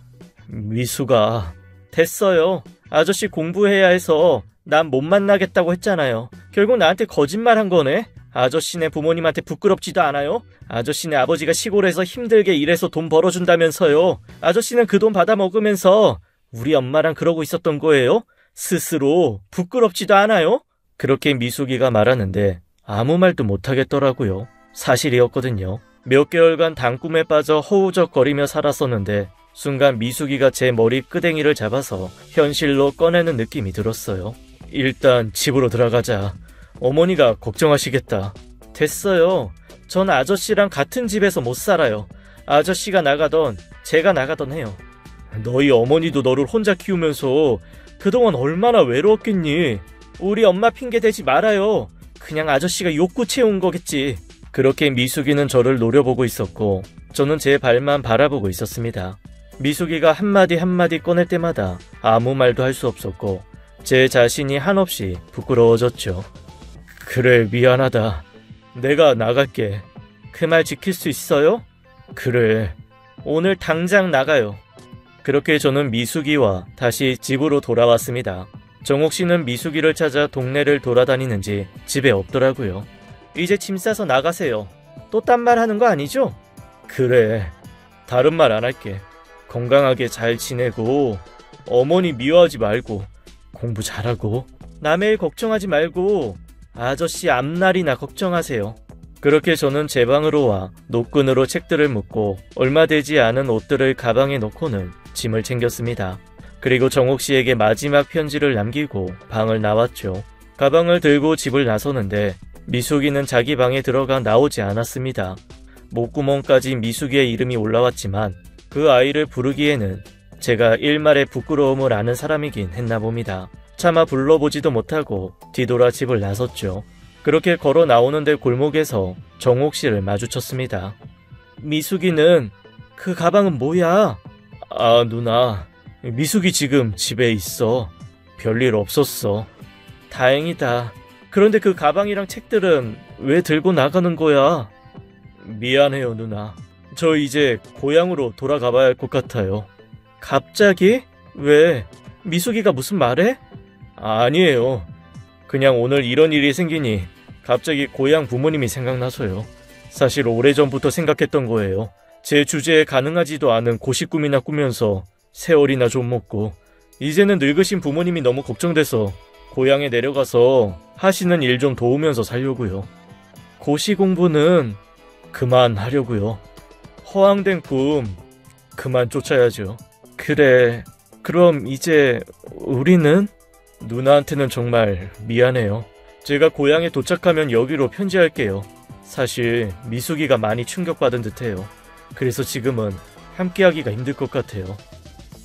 미숙아. 됐어요. 아저씨 공부해야 해서 난 못 만나겠다고 했잖아요. 결국 나한테 거짓말한 거네? 아저씨네 부모님한테 부끄럽지도 않아요? 아저씨네 아버지가 시골에서 힘들게 일해서 돈 벌어준다면서요. 아저씨는 그 돈 받아먹으면서 우리 엄마랑 그러고 있었던 거예요? 스스로 부끄럽지도 않아요? 그렇게 미숙이가 말하는데 아무 말도 못하겠더라고요. 사실이었거든요. 몇 개월간 단꿈에 빠져 허우적거리며 살았었는데 순간 미숙이가 제 머리 끄댕이를 잡아서 현실로 꺼내는 느낌이 들었어요. 일단 집으로 들어가자. 어머니가 걱정하시겠다. 됐어요. 전 아저씨랑 같은 집에서 못 살아요. 아저씨가 나가던 제가 나가던 해요. 너희 어머니도 너를 혼자 키우면서 그동안 얼마나 외로웠겠니? 우리 엄마 핑계 대지 말아요. 그냥 아저씨가 욕구 채운 거겠지. 그렇게 미숙이는 저를 노려보고 있었고 저는 제 발만 바라보고 있었습니다. 미숙이가 한마디 한마디 꺼낼 때마다 아무 말도 할 수 없었고 제 자신이 한없이 부끄러워졌죠. 그래, 미안하다. 내가 나갈게. 그 말 지킬 수 있어요? 그래. 오늘 당장 나가요. 그렇게 저는 미숙이와 다시 집으로 돌아왔습니다. 정옥씨는 미숙이를 찾아 동네를 돌아다니는지 집에 없더라고요. 이제 짐 싸서 나가세요. 또 딴 말 하는 거 아니죠? 그래. 다른 말 안 할게. 건강하게 잘 지내고 어머니 미워하지 말고 공부 잘하고 남의 일 걱정하지 말고 아저씨 앞날이나 걱정하세요. 그렇게 저는 제 방으로 와 노끈으로 책들을 묶고 얼마 되지 않은 옷들을 가방에 넣고는 짐을 챙겼습니다. 그리고 정옥씨에게 마지막 편지를 남기고 방을 나왔죠. 가방을 들고 집을 나서는데 미숙이는 자기 방에 들어가 나오지 않았습니다. 목구멍까지 미숙이의 이름이 올라왔지만 그 아이를 부르기에는 제가 일말의 부끄러움을 아는 사람이긴 했나 봅니다. 차마 불러보지도 못하고 뒤돌아 집을 나섰죠. 그렇게 걸어 나오는데 골목에서 정옥씨를 마주쳤습니다. 미숙이는 그 가방은 뭐야? 아, 누나. 미숙이 지금 집에 있어. 별일 없었어. 다행이다. 그런데 그 가방이랑 책들은 왜 들고 나가는 거야? 미안해요, 누나. 저 이제 고향으로 돌아가 봐야 할 것 같아요. 갑자기? 왜? 미숙이가 무슨 말해? 아니에요. 그냥 오늘 이런 일이 생기니 갑자기 고향 부모님이 생각나서요. 사실 오래전부터 생각했던 거예요. 제 주제에 가능하지도 않은 고시 꿈이나 꾸면서 세월이나 좀 먹고 이제는 늙으신 부모님이 너무 걱정돼서 고향에 내려가서 하시는 일 좀 도우면서 살려고요. 고시 공부는 그만하려고요. 허황된 꿈 그만 쫓아야죠. 그래, 그럼 이제 우리는? 누나한테는 정말 미안해요. 제가 고향에 도착하면 여기로 편지할게요. 사실 미숙이가 많이 충격받은 듯해요. 그래서 지금은 함께하기가 힘들 것 같아요.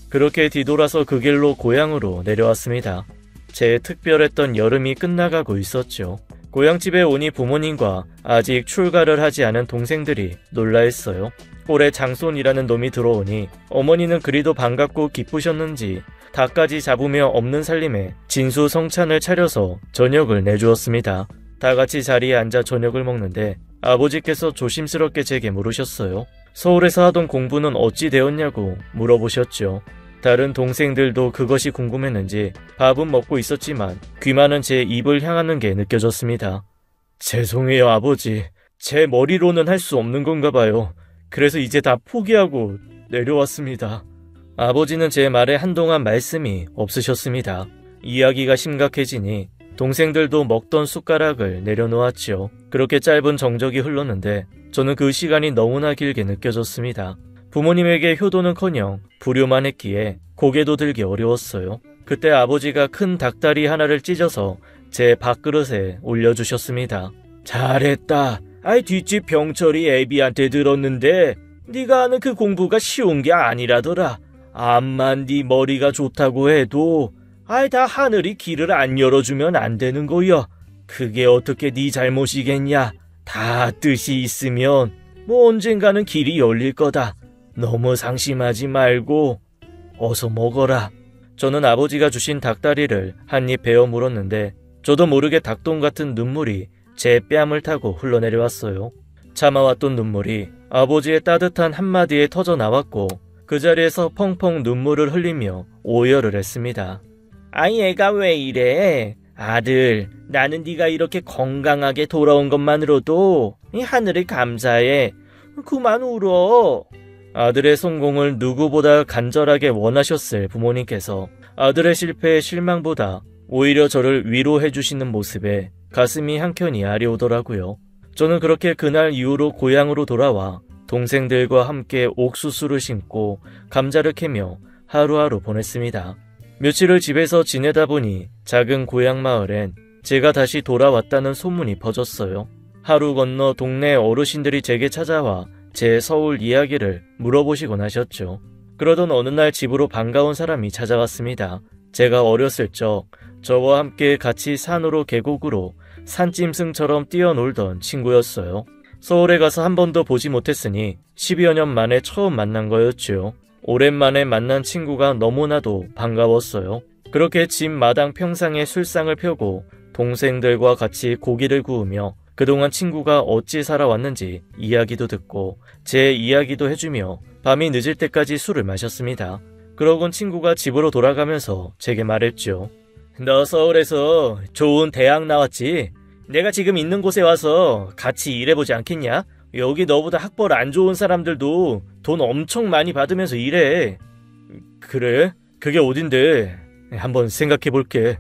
그렇게 뒤돌아서 그 길로 고향으로 내려왔습니다. 제 특별했던 여름이 끝나가고 있었죠. 고향집에 오니 부모님과 아직 출가를 하지 않은 동생들이 놀라했어요. 올해 장손이라는 놈이 들어오니 어머니는 그리도 반갑고 기쁘셨는지 닭까지 잡으며 없는 살림에 진수성찬을 차려서 저녁을 내주었습니다. 다 같이 자리에 앉아 저녁을 먹는데 아버지께서 조심스럽게 제게 물으셨어요. 서울에서 하던 공부는 어찌 되었냐고 물어보셨죠. 다른 동생들도 그것이 궁금했는지 밥은 먹고 있었지만 귀만은 제 입을 향하는 게 느껴졌습니다. 죄송해요, 아버지. 제 머리로는 할 수 없는 건가 봐요. 그래서 이제 다 포기하고 내려왔습니다. 아버지는 제 말에 한동안 말씀이 없으셨습니다. 이야기가 심각해지니 동생들도 먹던 숟가락을 내려놓았죠. 그렇게 짧은 정적이 흘렀는데 저는 그 시간이 너무나 길게 느껴졌습니다. 부모님에게 효도는커녕 불효만 했기에 고개도 들기 어려웠어요. 그때 아버지가 큰 닭다리 하나를 찢어서 제 밥그릇에 올려주셨습니다. 잘했다. 아이, 뒷집 병철이 애비한테 들었는데 네가 하는 그 공부가 쉬운 게 아니라더라. 암만 네 머리가 좋다고 해도 아이, 다 하늘이 길을 안 열어주면 안 되는 거야. 그게 어떻게 네 잘못이겠냐. 다 뜻이 있으면 뭐 언젠가는 길이 열릴 거다. 너무 상심하지 말고 어서 먹어라. 저는 아버지가 주신 닭다리를 한 입 베어 물었는데 저도 모르게 닭똥 같은 눈물이 제 뺨을 타고 흘러내려왔어요. 참아왔던 눈물이 아버지의 따뜻한 한마디에 터져 나왔고 그 자리에서 펑펑 눈물을 흘리며 오열을 했습니다. 아이, 애가 왜 이래? 아들, 나는 네가 이렇게 건강하게 돌아온 것만으로도 이 하늘을 감사해. 그만 울어. 아들의 성공을 누구보다 간절하게 원하셨을 부모님께서 아들의 실패에 실망보다 오히려 저를 위로해 주시는 모습에 가슴이 한켠이 아려오더라고요. 저는 그렇게 그날 이후로 고향으로 돌아와 동생들과 함께 옥수수를 심고 감자를 캐며 하루하루 보냈습니다. 며칠을 집에서 지내다 보니 작은 고향 마을엔 제가 다시 돌아왔다는 소문이 퍼졌어요. 하루 건너 동네 어르신들이 제게 찾아와 제 서울 이야기를 물어보시곤 하셨죠. 그러던 어느 날 집으로 반가운 사람이 찾아왔습니다. 제가 어렸을 적 저와 함께 같이 산으로 계곡으로 산짐승처럼 뛰어놀던 친구였어요. 서울에 가서 한 번도 보지 못했으니 10여 년 만에 처음 만난 거였죠. 오랜만에 만난 친구가 너무나도 반가웠어요. 그렇게 집 마당 평상에 술상을 펴고 동생들과 같이 고기를 구우며 그동안 친구가 어찌 살아왔는지 이야기도 듣고 제 이야기도 해주며 밤이 늦을 때까지 술을 마셨습니다. 그러곤 친구가 집으로 돌아가면서 제게 말했죠. 너 서울에서 좋은 대학 나왔지? 내가 지금 있는 곳에 와서 같이 일해보지 않겠냐? 여기 너보다 학벌 안 좋은 사람들도 돈 엄청 많이 받으면서 일해. 그래? 그게 어딘데? 한번 생각해볼게.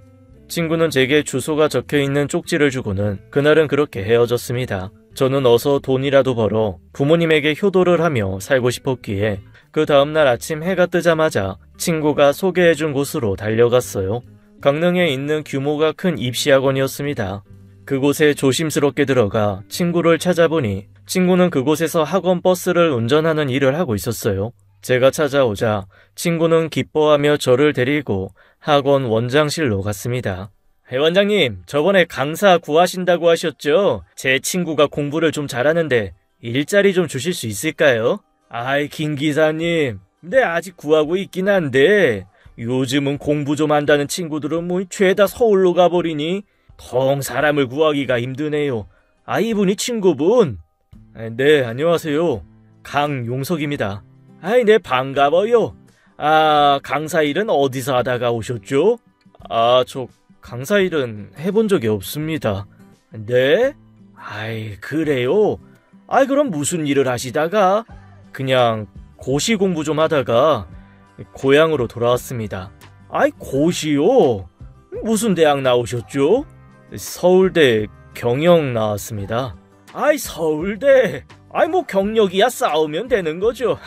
친구는 제게 주소가 적혀있는 쪽지를 주고는 그날은 그렇게 헤어졌습니다. 저는 어서 돈이라도 벌어 부모님에게 효도를 하며 살고 싶었기에 그 다음날 아침 해가 뜨자마자 친구가 소개해준 곳으로 달려갔어요. 강릉에 있는 규모가 큰 입시학원이었습니다. 그곳에 조심스럽게 들어가 친구를 찾아보니 친구는 그곳에서 학원 버스를 운전하는 일을 하고 있었어요. 제가 찾아오자 친구는 기뻐하며 저를 데리고 학원 원장실로 갔습니다. 원장님, 저번에 강사 구하신다고 하셨죠? 제 친구가 공부를 좀 잘하는데 일자리 좀 주실 수 있을까요? 아이, 김 기사님, 네, 아직 구하고 있긴 한데 요즘은 공부 좀 한다는 친구들은 뭐 죄다 서울로 가버리니 통 사람을 구하기가 힘드네요. 아, 이분이 친구분? 네, 안녕하세요. 강용석입니다. 아이, 네, 반가워요. 아, 강사 일은 어디서 하다가 오셨죠? 아, 저 강사 일은 해본 적이 없습니다. 네? 아이, 그래요? 아이, 그럼 무슨 일을 하시다가? 그냥 고시 공부 좀 하다가 고향으로 돌아왔습니다. 아이, 고시요? 무슨 대학 나오셨죠? 서울대 경영 나왔습니다. 아이, 서울대? 아이, 뭐 경력이야 싸우면 되는 거죠.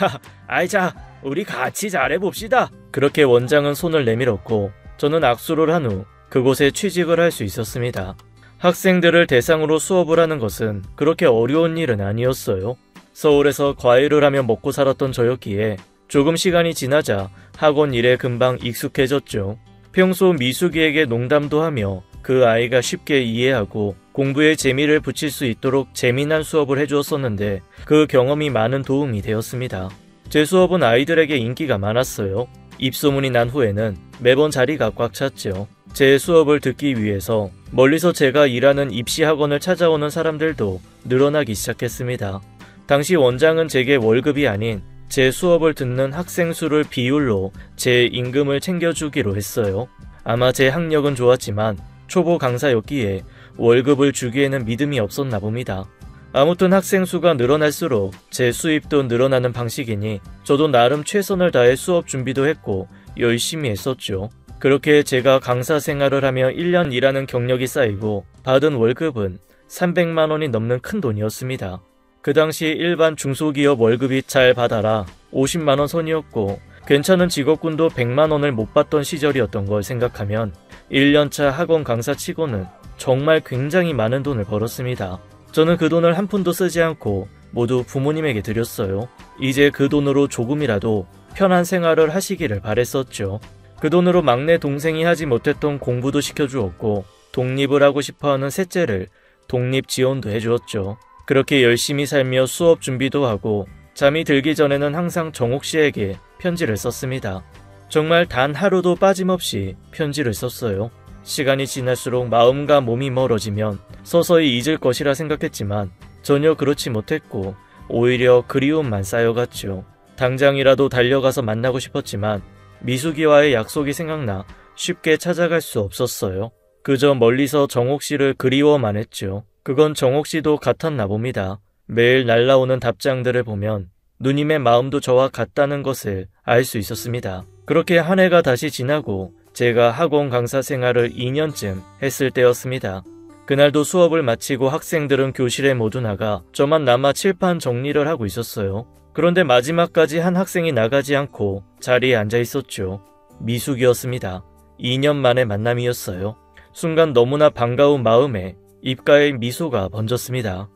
아이, 자, 우리 같이 잘해봅시다. 그렇게 원장은 손을 내밀었고 저는 악수를 한 후 그곳에 취직을 할 수 있었습니다. 학생들을 대상으로 수업을 하는 것은 그렇게 어려운 일은 아니었어요. 서울에서 과외를 하며 먹고 살았던 저였기에 조금 시간이 지나자 학원 일에 금방 익숙해졌죠. 평소 미숙이에게 농담도 하며 그 아이가 쉽게 이해하고 공부에 재미를 붙일 수 있도록 재미난 수업을 해주었었는데 그 경험이 많은 도움이 되었습니다. 제 수업은 아이들에게 인기가 많았어요. 입소문이 난 후에는 매번 자리가 꽉 찼죠. 제 수업을 듣기 위해서 멀리서 제가 일하는 입시학원을 찾아오는 사람들도 늘어나기 시작했습니다. 당시 원장은 제게 월급이 아닌 제 수업을 듣는 학생 수를 비율로 제 임금을 챙겨주기로 했어요. 아마 제 학력은 좋았지만 초보 강사였기에 월급을 주기에는 믿음이 없었나 봅니다. 아무튼 학생 수가 늘어날수록 제 수입도 늘어나는 방식이니 저도 나름 최선을 다해 수업 준비도 했고 열심히 했었죠. 그렇게 제가 강사 생활을 하며 1년 일하는 경력이 쌓이고 받은 월급은 300만 원이 넘는 큰 돈이었습니다. 그 당시 일반 중소기업 월급이 잘 받아라 50만 원 선이었고 괜찮은 직업군도 100만 원을 못 받던 시절이었던 걸 생각하면 1년차 학원 강사 치고는 정말 굉장히 많은 돈을 벌었습니다. 저는 그 돈을 한 푼도 쓰지 않고 모두 부모님에게 드렸어요. 이제 그 돈으로 조금이라도 편한 생활을 하시기를 바랬었죠. 그 돈으로 막내 동생이 하지 못했던 공부도 시켜주었고 독립을 하고 싶어하는 셋째를 독립 지원도 해주었죠. 그렇게 열심히 살며 수업 준비도 하고 잠이 들기 전에는 항상 정옥 씨에게 편지를 썼습니다. 정말 단 하루도 빠짐없이 편지를 썼어요. 시간이 지날수록 마음과 몸이 멀어지면 서서히 잊을 것이라 생각했지만 전혀 그렇지 못했고 오히려 그리움만 쌓여갔죠. 당장이라도 달려가서 만나고 싶었지만 미숙이와의 약속이 생각나 쉽게 찾아갈 수 없었어요. 그저 멀리서 정옥 씨를 그리워만 했죠. 그건 정옥 씨도 같았나 봅니다. 매일 날라오는 답장들을 보면 누님의 마음도 저와 같다는 것을 알 수 있었습니다. 그렇게 한 해가 다시 지나고 제가 학원 강사 생활을 2년쯤 했을 때였습니다. 그날도 수업을 마치고 학생들은 교실에 모두 나가 저만 남아 칠판 정리를 하고 있었어요. 그런데 마지막까지 한 학생이 나가지 않고 자리에 앉아 있었죠. 미숙이었습니다. 2년 만의 만남이었어요. 순간 너무나 반가운 마음에 입가에 미소가 번졌습니다.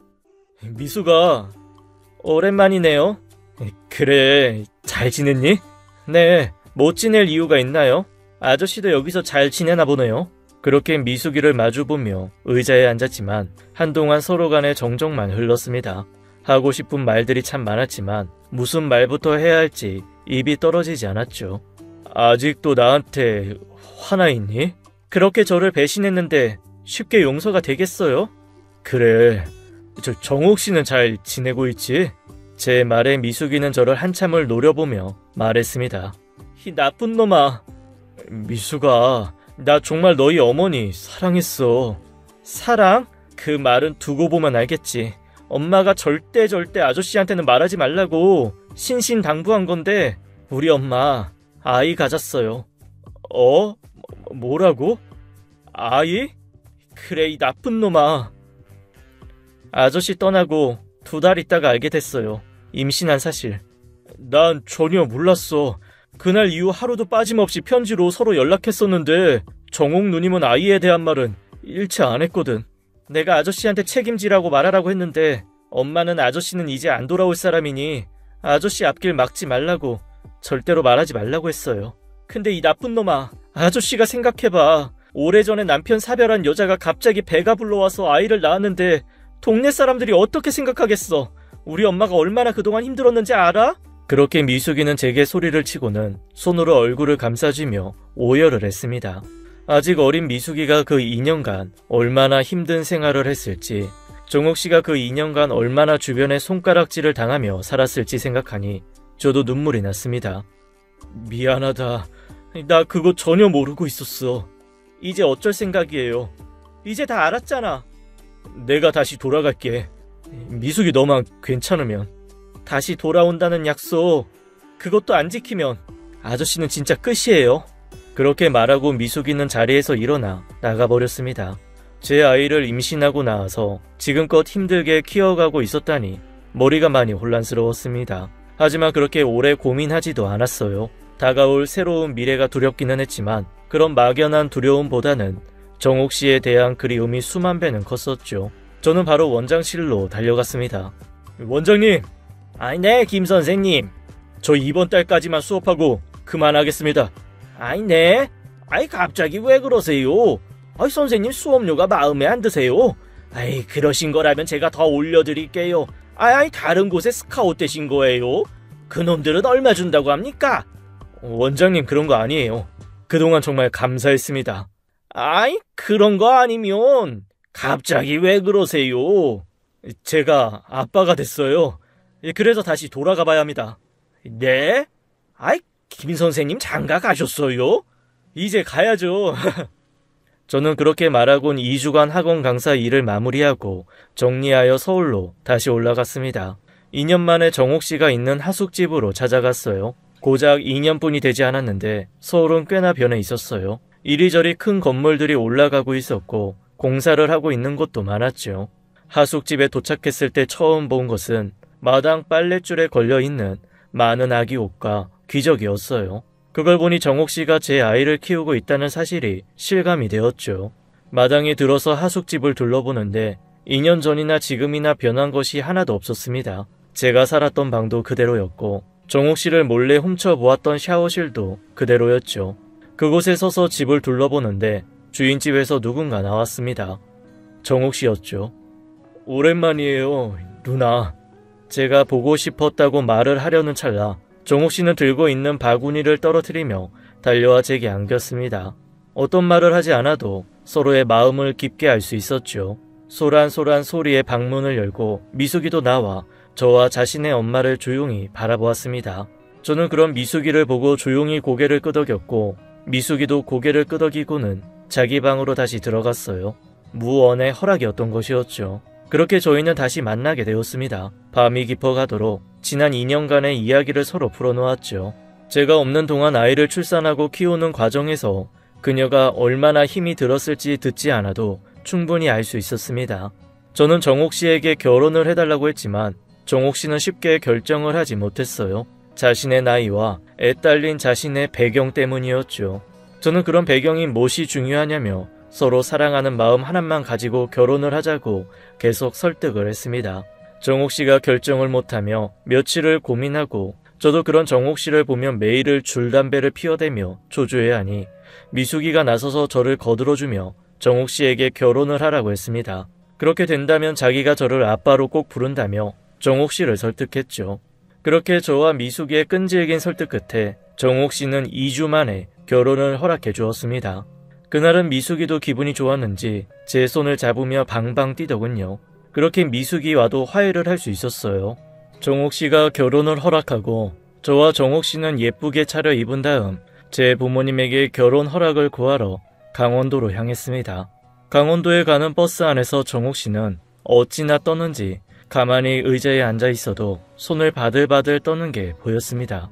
미숙아, 오랜만이네요. 그래, 잘 지냈니? 네, 못 지낼 이유가 있나요? 아저씨도 여기서 잘 지내나 보네요. 그렇게 미숙이를 마주보며 의자에 앉았지만 한동안 서로 간의 정적만 흘렀습니다. 하고 싶은 말들이 참 많았지만 무슨 말부터 해야 할지 입이 떨어지지 않았죠. 아직도 나한테 화나 있니? 그렇게 저를 배신했는데 쉽게 용서가 되겠어요? 그래, 저 정옥 씨는 잘 지내고 있지? 제 말에 미숙이는 저를 한참을 노려보며 말했습니다. 이 나쁜 놈아. 미숙아, 나 정말 너희 어머니 사랑했어. 사랑? 그 말은 두고 보면 알겠지. 엄마가 절대 아저씨한테는 말하지 말라고 신신당부한 건데 우리 엄마 아이 가졌어요. 뭐라고? 아이? 그래, 이 나쁜 놈아. 아저씨 떠나고 2달 있다가 알게 됐어요. 임신한 사실. 난 전혀 몰랐어. 그날 이후 하루도 빠짐없이 편지로 서로 연락했었는데 정옥 누님은 아이에 대한 말은 일체 안 했거든. 내가 아저씨한테 책임지라고 말하라고 했는데 엄마는 아저씨는 이제 안 돌아올 사람이니 아저씨 앞길 막지 말라고 절대로 말하지 말라고 했어요. 근데 이 나쁜 놈아, 아저씨가 생각해봐. 오래전에 남편 사별한 여자가 갑자기 배가 불러와서 아이를 낳았는데 동네 사람들이 어떻게 생각하겠어? 우리 엄마가 얼마나 그동안 힘들었는지 알아? 그렇게 미숙이는 제게 소리를 치고는 손으로 얼굴을 감싸주며 오열을 했습니다. 아직 어린 미숙이가 그 2년간 얼마나 힘든 생활을 했을지, 정옥 씨가 그 2년간 얼마나 주변에 손가락질을 당하며 살았을지 생각하니 저도 눈물이 났습니다. 미안하다. 나 그거 전혀 모르고 있었어. 이제 어쩔 생각이에요? 이제 다 알았잖아. 내가 다시 돌아갈게. 미숙이 너만 괜찮으면. 다시 돌아온다는 약속, 그것도 안 지키면 아저씨는 진짜 끝이에요. 그렇게 말하고 미숙이는 자리에서 일어나 나가버렸습니다. 제 아이를 임신하고 나와서 지금껏 힘들게 키워가고 있었다니 머리가 많이 혼란스러웠습니다. 하지만 그렇게 오래 고민하지도 않았어요. 다가올 새로운 미래가 두렵기는 했지만 그런 막연한 두려움보다는 정옥 씨에 대한 그리움이 수만 배는 컸었죠. 저는 바로 원장실로 달려갔습니다. 원장님! 아니, 네, 김 선생님. 저 이번 달까지만 수업하고 그만하겠습니다. 아니, 네? 아이, 갑자기 왜 그러세요? 아이, 선생님 수업료가 마음에 안 드세요? 아이, 그러신 거라면 제가 더 올려드릴게요. 아이, 다른 곳에 스카웃 되신 거예요? 그놈들은 얼마 준다고 합니까? 원장님, 그런 거 아니에요. 그동안 정말 감사했습니다. 아이, 그런 거 아니면 갑자기 왜 그러세요? 제가 아빠가 됐어요. 그래서 다시 돌아가 봐야 합니다. 네? 아이, 김 선생님 장가 가셨어요? 이제 가야죠. 저는 그렇게 말하곤 2주간 학원 강사 일을 마무리하고 정리하여 서울로 다시 올라갔습니다. 2년 만에 정옥 씨가 있는 하숙집으로 찾아갔어요. 고작 2년뿐이 되지 않았는데 서울은 꽤나 변해 있었어요. 이리저리 큰 건물들이 올라가고 있었고 공사를 하고 있는 곳도 많았죠. 하숙집에 도착했을 때 처음 본 것은 마당 빨랫줄에 걸려있는 많은 아기 옷과 기저귀였어요. 그걸 보니 정옥 씨가 제 아이를 키우고 있다는 사실이 실감이 되었죠. 마당에 들어서 하숙집을 둘러보는데 2년 전이나 지금이나 변한 것이 하나도 없었습니다. 제가 살았던 방도 그대로였고 정옥 씨를 몰래 훔쳐보았던 샤워실도 그대로였죠. 그곳에 서서 집을 둘러보는데 주인집에서 누군가 나왔습니다. 정옥 씨였죠. 오랜만이에요, 누나. 제가 보고 싶었다고 말을 하려는 찰나 정옥 씨는 들고 있는 바구니를 떨어뜨리며 달려와 제게 안겼습니다. 어떤 말을 하지 않아도 서로의 마음을 깊게 알 수 있었죠. 소란소란 소리에 방문을 열고 미숙이도 나와 저와 자신의 엄마를 조용히 바라보았습니다. 저는 그런 미숙이를 보고 조용히 고개를 끄덕였고 미숙이도 고개를 끄덕이고는 자기 방으로 다시 들어갔어요. 무언의 허락이었던 것이었죠. 그렇게 저희는 다시 만나게 되었습니다. 밤이 깊어가도록 지난 2년간의 이야기를 서로 풀어놓았죠. 제가 없는 동안 아이를 출산하고 키우는 과정에서 그녀가 얼마나 힘이 들었을지 듣지 않아도 충분히 알 수 있었습니다. 저는 정옥 씨에게 결혼을 해달라고 했지만 정옥 씨는 쉽게 결정을 하지 못했어요. 자신의 나이와 애딸린 자신의 배경 때문이었죠. 저는 그런 배경이 무엇이 중요하냐며 서로 사랑하는 마음 하나만 가지고 결혼을 하자고 계속 설득을 했습니다. 정옥 씨가 결정을 못하며 며칠을 고민하고 저도 그런 정옥 씨를 보면 매일을 줄담배를 피워대며 초조해야 하니 미숙이가 나서서 저를 거들어주며 정옥 씨에게 결혼을 하라고 했습니다. 그렇게 된다면 자기가 저를 아빠로 꼭 부른다며 정옥 씨를 설득했죠. 그렇게 저와 미숙이의 끈질긴 설득 끝에 정옥 씨는 2주 만에 결혼을 허락해 주었습니다. 그날은 미숙이도 기분이 좋았는지 제 손을 잡으며 방방 뛰더군요. 그렇게 미숙이와도 화해를 할 수 있었어요. 정옥 씨가 결혼을 허락하고 저와 정옥 씨는 예쁘게 차려입은 다음 제 부모님에게 결혼 허락을 구하러 강원도로 향했습니다. 강원도에 가는 버스 안에서 정옥 씨는 어찌나 떴는지 가만히 의자에 앉아 있어도 손을 바들바들 떠는 게 보였습니다.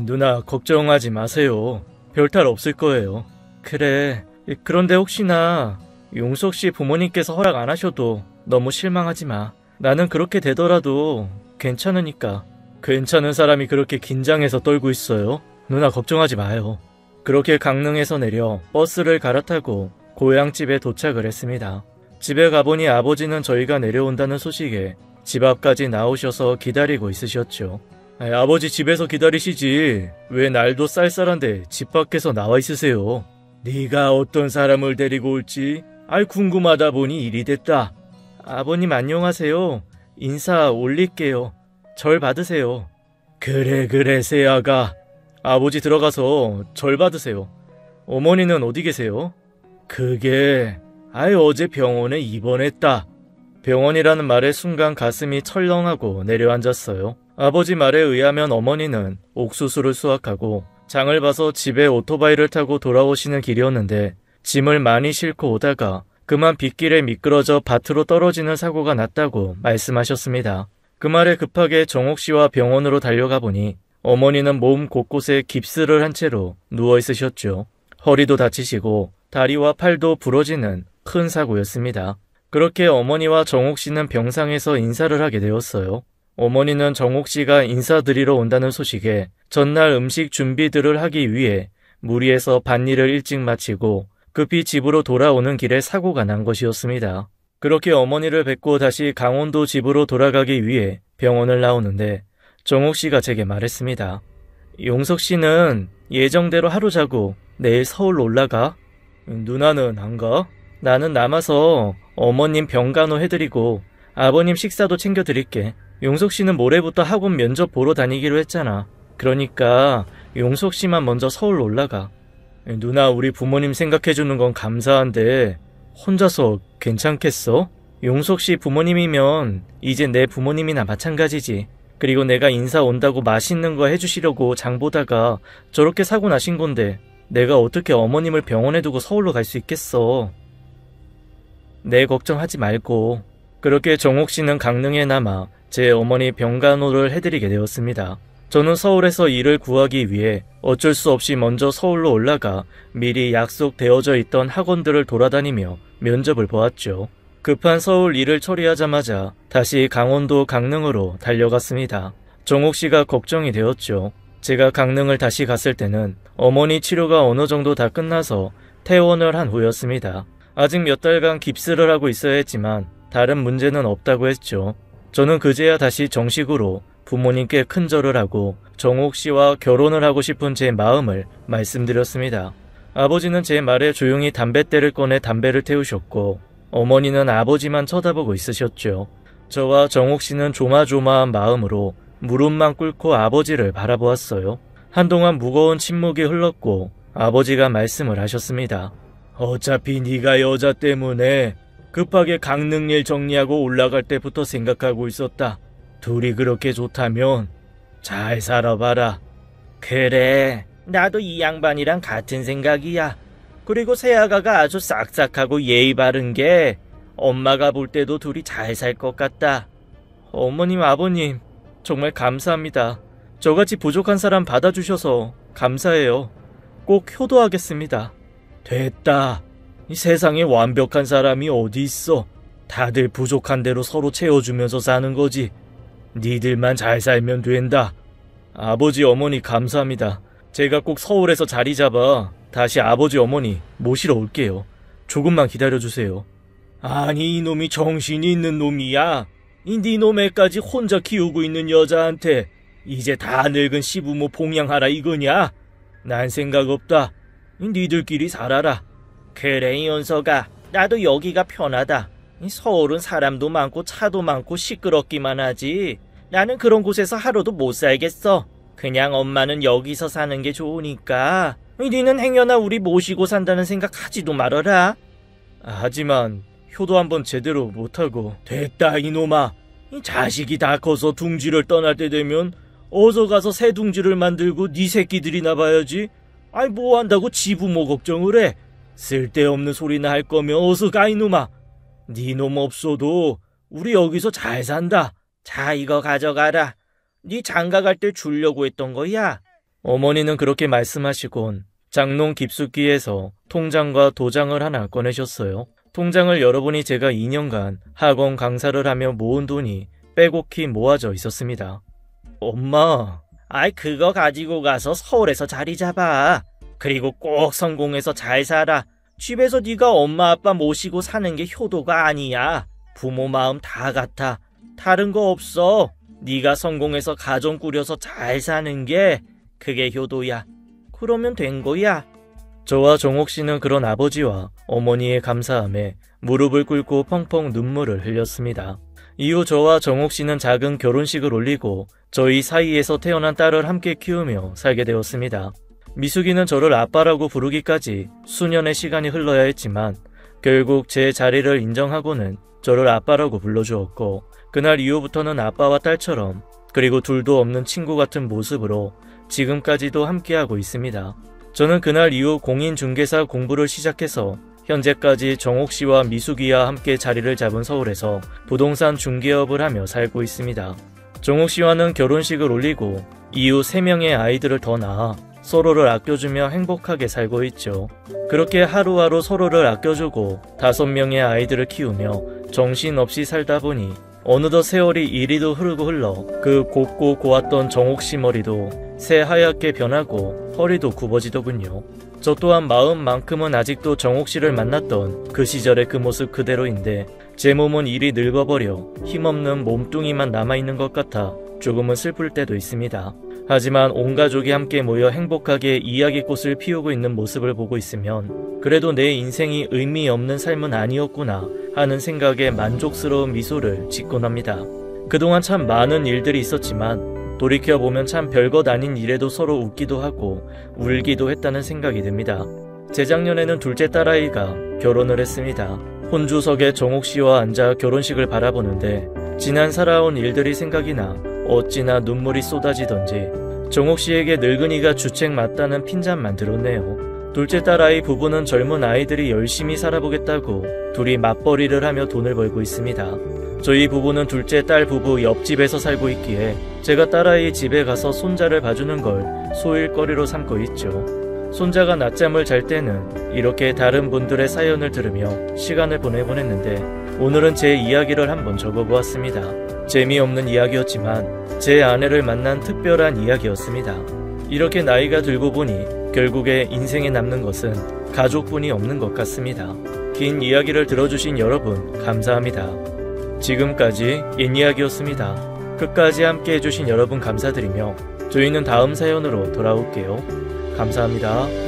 누나, 걱정하지 마세요. 별탈 없을 거예요. 그래, 그런데 혹시나 용석 씨 부모님께서 허락 안 하셔도 너무 실망하지 마. 나는 그렇게 되더라도 괜찮으니까. 괜찮은 사람이 그렇게 긴장해서 떨고 있어요? 누나 걱정하지 마요. 그렇게 강릉에서 내려 버스를 갈아타고 고향집에 도착을 했습니다. 집에 가보니 아버지는 저희가 내려온다는 소식에 집 앞까지 나오셔서 기다리고 있으셨죠. 아버지 집에서 기다리시지. 왜 날도 쌀쌀한데 집 밖에서 나와 있으세요? 네가 어떤 사람을 데리고 올지 궁금하다 보니 일이 됐다. 아버님 안녕하세요. 인사 올릴게요. 절 받으세요. 그래 새아가. 아버지 들어가서 절 받으세요. 어머니는 어디 계세요? 그게 어제 병원에 입원했다. 병원이라는 말에 순간 가슴이 철렁하고 내려앉았어요. 아버지 말에 의하면 어머니는 옥수수를 수확하고 장을 봐서 집에 오토바이를 타고 돌아오시는 길이었는데 짐을 많이 싣고 오다가 그만 빗길에 미끄러져 밭으로 떨어지는 사고가 났다고 말씀하셨습니다. 그 말에 급하게 정옥 씨와 병원으로 달려가 보니 어머니는 몸 곳곳에 깁스를 한 채로 누워 있으셨죠. 허리도 다치시고 다리와 팔도 부러지는 큰 사고였습니다. 그렇게 어머니와 정옥 씨는 병상에서 인사를 하게 되었어요. 어머니는 정옥 씨가 인사드리러 온다는 소식에 전날 음식 준비들을 하기 위해 무리해서 밭일을 일찍 마치고 급히 집으로 돌아오는 길에 사고가 난 것이었습니다. 그렇게 어머니를 뵙고 다시 강원도 집으로 돌아가기 위해 병원을 나오는데 정옥 씨가 제게 말했습니다. 용석 씨는 예정대로 하루 자고 내일 서울로 올라가? 누나는 안 가? 나는 남아서 어머님 병간호 해드리고 아버님 식사도 챙겨드릴게. 용석 씨는 모레부터 학원 면접 보러 다니기로 했잖아. 그러니까 용석 씨만 먼저 서울로 올라가. 누나, 우리 부모님 생각해주는 건 감사한데 혼자서 괜찮겠어? 용석 씨 부모님이면 이제 내 부모님이나 마찬가지지. 그리고 내가 인사 온다고 맛있는 거 해주시려고 장 보다가 저렇게 사고 나신 건데 내가 어떻게 어머님을 병원에 두고 서울로 갈 수 있겠어. 내 걱정하지 말고. 그렇게 정옥 씨는 강릉에 남아 제 어머니 병간호를 해드리게 되었습니다. 저는 서울에서 일을 구하기 위해 어쩔 수 없이 먼저 서울로 올라가 미리 약속되어져 있던 학원들을 돌아다니며 면접을 보았죠. 급한 서울 일을 처리하자마자 다시 강원도 강릉으로 달려갔습니다. 정옥 씨가 걱정이 되었죠. 제가 강릉을 다시 갔을 때는 어머니 치료가 어느 정도 다 끝나서 퇴원을 한 후였습니다. 아직 몇 달간 깁스를 하고 있어야 했지만 다른 문제는 없다고 했죠. 저는 그제야 다시 정식으로 부모님께 큰절을 하고 정옥 씨와 결혼을 하고 싶은 제 마음을 말씀드렸습니다. 아버지는 제 말에 조용히 담뱃대를 꺼내 담배를 태우셨고 어머니는 아버지만 쳐다보고 있으셨죠. 저와 정옥 씨는 조마조마한 마음으로 무릎만 꿇고 아버지를 바라보았어요. 한동안 무거운 침묵이 흘렀고 아버지가 말씀을 하셨습니다. 어차피 네가 여자 때문에 급하게 강릉 일 정리하고 올라갈 때부터 생각하고 있었다. 둘이 그렇게 좋다면 잘 살아봐라. 그래, 나도 이 양반이랑 같은 생각이야. 그리고 새아가가 아주 싹싹하고 예의 바른 게 엄마가 볼 때도 둘이 잘 살 것 같다. 어머님, 아버님, 정말 감사합니다. 저같이 부족한 사람 받아주셔서 감사해요. 꼭 효도하겠습니다. 됐다. 이 세상에 완벽한 사람이 어디 있어. 다들 부족한 대로 서로 채워주면서 사는 거지. 니들만 잘 살면 된다. 아버지, 어머니 감사합니다. 제가 꼭 서울에서 자리 잡아 다시 아버지, 어머니 모시러 올게요. 조금만 기다려주세요. 아니, 이놈이 정신이 있는 놈이야. 네 놈애까지 혼자 키우고 있는 여자한테 이제 다 늙은 시부모 봉양하라 이거냐? 난 생각 없다. 니들끼리 살아라. 그래, 이현서가, 나도 여기가 편하다. 서울은 사람도 많고 차도 많고 시끄럽기만 하지. 나는 그런 곳에서 하루도 못 살겠어. 그냥 엄마는 여기서 사는 게 좋으니까 니는 행여나 우리 모시고 산다는 생각 하지도 말아라. 하지만 효도 한번 제대로 못하고. 됐다, 이놈아. 이 자식이 다 커서 둥지를 떠날 때 되면 어서 가서 새 둥지를 만들고 네 새끼들이나 봐야지. 아이, 뭐 한다고 지부모 걱정을 해. 쓸데없는 소리나 할 거면 어서 가, 이놈아. 네 놈 없어도 우리 여기서 잘 산다. 자, 이거 가져가라. 네 장가 갈 때 주려고 했던 거야. 어머니는 그렇게 말씀하시곤 장롱 깊숙이에서 통장과 도장을 하나 꺼내셨어요. 통장을 열어보니 제가 2년간 학원 강사를 하며 모은 돈이 빼곡히 모아져 있었습니다. 엄마, 아이, 그거 가지고 가서 서울에서 자리 잡아. 그리고 꼭 성공해서 잘 살아. 집에서 네가 엄마 아빠 모시고 사는 게 효도가 아니야. 부모 마음 다 같아. 다른 거 없어. 네가 성공해서 가정 꾸려서 잘 사는 게 그게 효도야. 그러면 된 거야. 저와 정옥 씨는 그런 아버지와 어머니의 감사함에 무릎을 꿇고 펑펑 눈물을 흘렸습니다. 이후 저와 정옥 씨는 작은 결혼식을 올리고 저희 사이에서 태어난 딸을 함께 키우며 살게 되었습니다. 미숙이는 저를 아빠라고 부르기까지 수년의 시간이 흘러야 했지만 결국 제 자리를 인정하고는 저를 아빠라고 불러주었고 그날 이후부터는 아빠와 딸처럼 그리고 둘도 없는 친구 같은 모습으로 지금까지도 함께하고 있습니다. 저는 그날 이후 공인중개사 공부를 시작해서 현재까지 정옥 씨와 미숙이와 함께 자리를 잡은 서울에서 부동산 중개업을 하며 살고 있습니다. 정옥 씨와는 결혼식을 올리고 이후 3명의 아이들을 더 낳아 서로를 아껴주며 행복하게 살고 있죠. 그렇게 하루하루 서로를 아껴주고 5명의 아이들을 키우며 정신없이 살다 보니 어느덧 세월이 이리도 흐르고 흘러 그 곱고 고왔던 정옥 씨 머리도 새하얗게 변하고 허리도 굽어지더군요. 저 또한 마음만큼은 아직도 정옥 씨를 만났던 그 시절의 그 모습 그대로인데 제 몸은 이리 늙어버려 힘없는 몸뚱이만 남아있는 것 같아 조금은 슬플 때도 있습니다. 하지만 온 가족이 함께 모여 행복하게 이야기꽃을 피우고 있는 모습을 보고 있으면 그래도 내 인생이 의미 없는 삶은 아니었구나 하는 생각에 만족스러운 미소를 짓곤 합니다. 그동안 참 많은 일들이 있었지만 돌이켜보면 참 별것 아닌 일에도 서로 웃기도 하고 울기도 했다는 생각이 듭니다. 재작년에는 둘째 딸아이가 결혼을 했습니다. 혼주석에 정옥 씨와 앉아 결혼식을 바라보는데 지난 살아온 일들이 생각이 나 어찌나 눈물이 쏟아지던지 정옥 씨에게 늙은이가 주책 맞다는 핀잔만 들었네요. 둘째 딸아이 부부는 젊은 아이들이 열심히 살아보겠다고 둘이 맞벌이를 하며 돈을 벌고 있습니다. 저희 부부는 둘째 딸 부부 옆집에서 살고 있기에 제가 딸아이 집에 가서 손자를 봐주는 걸 소일거리로 삼고 있죠. 손자가 낮잠을 잘 때는 이렇게 다른 분들의 사연을 들으며 시간을 보내보냈는데 오늘은 제 이야기를 한번 적어보았습니다. 재미없는 이야기였지만 제 아내를 만난 특별한 이야기였습니다. 이렇게 나이가 들고 보니 결국에 인생에 남는 것은 가족뿐이 없는 것 같습니다. 긴 이야기를 들어주신 여러분 감사합니다. 지금까지 옛이야기였습니다. 끝까지 함께 해주신 여러분 감사드리며 저희는 다음 사연으로 돌아올게요. 감사합니다.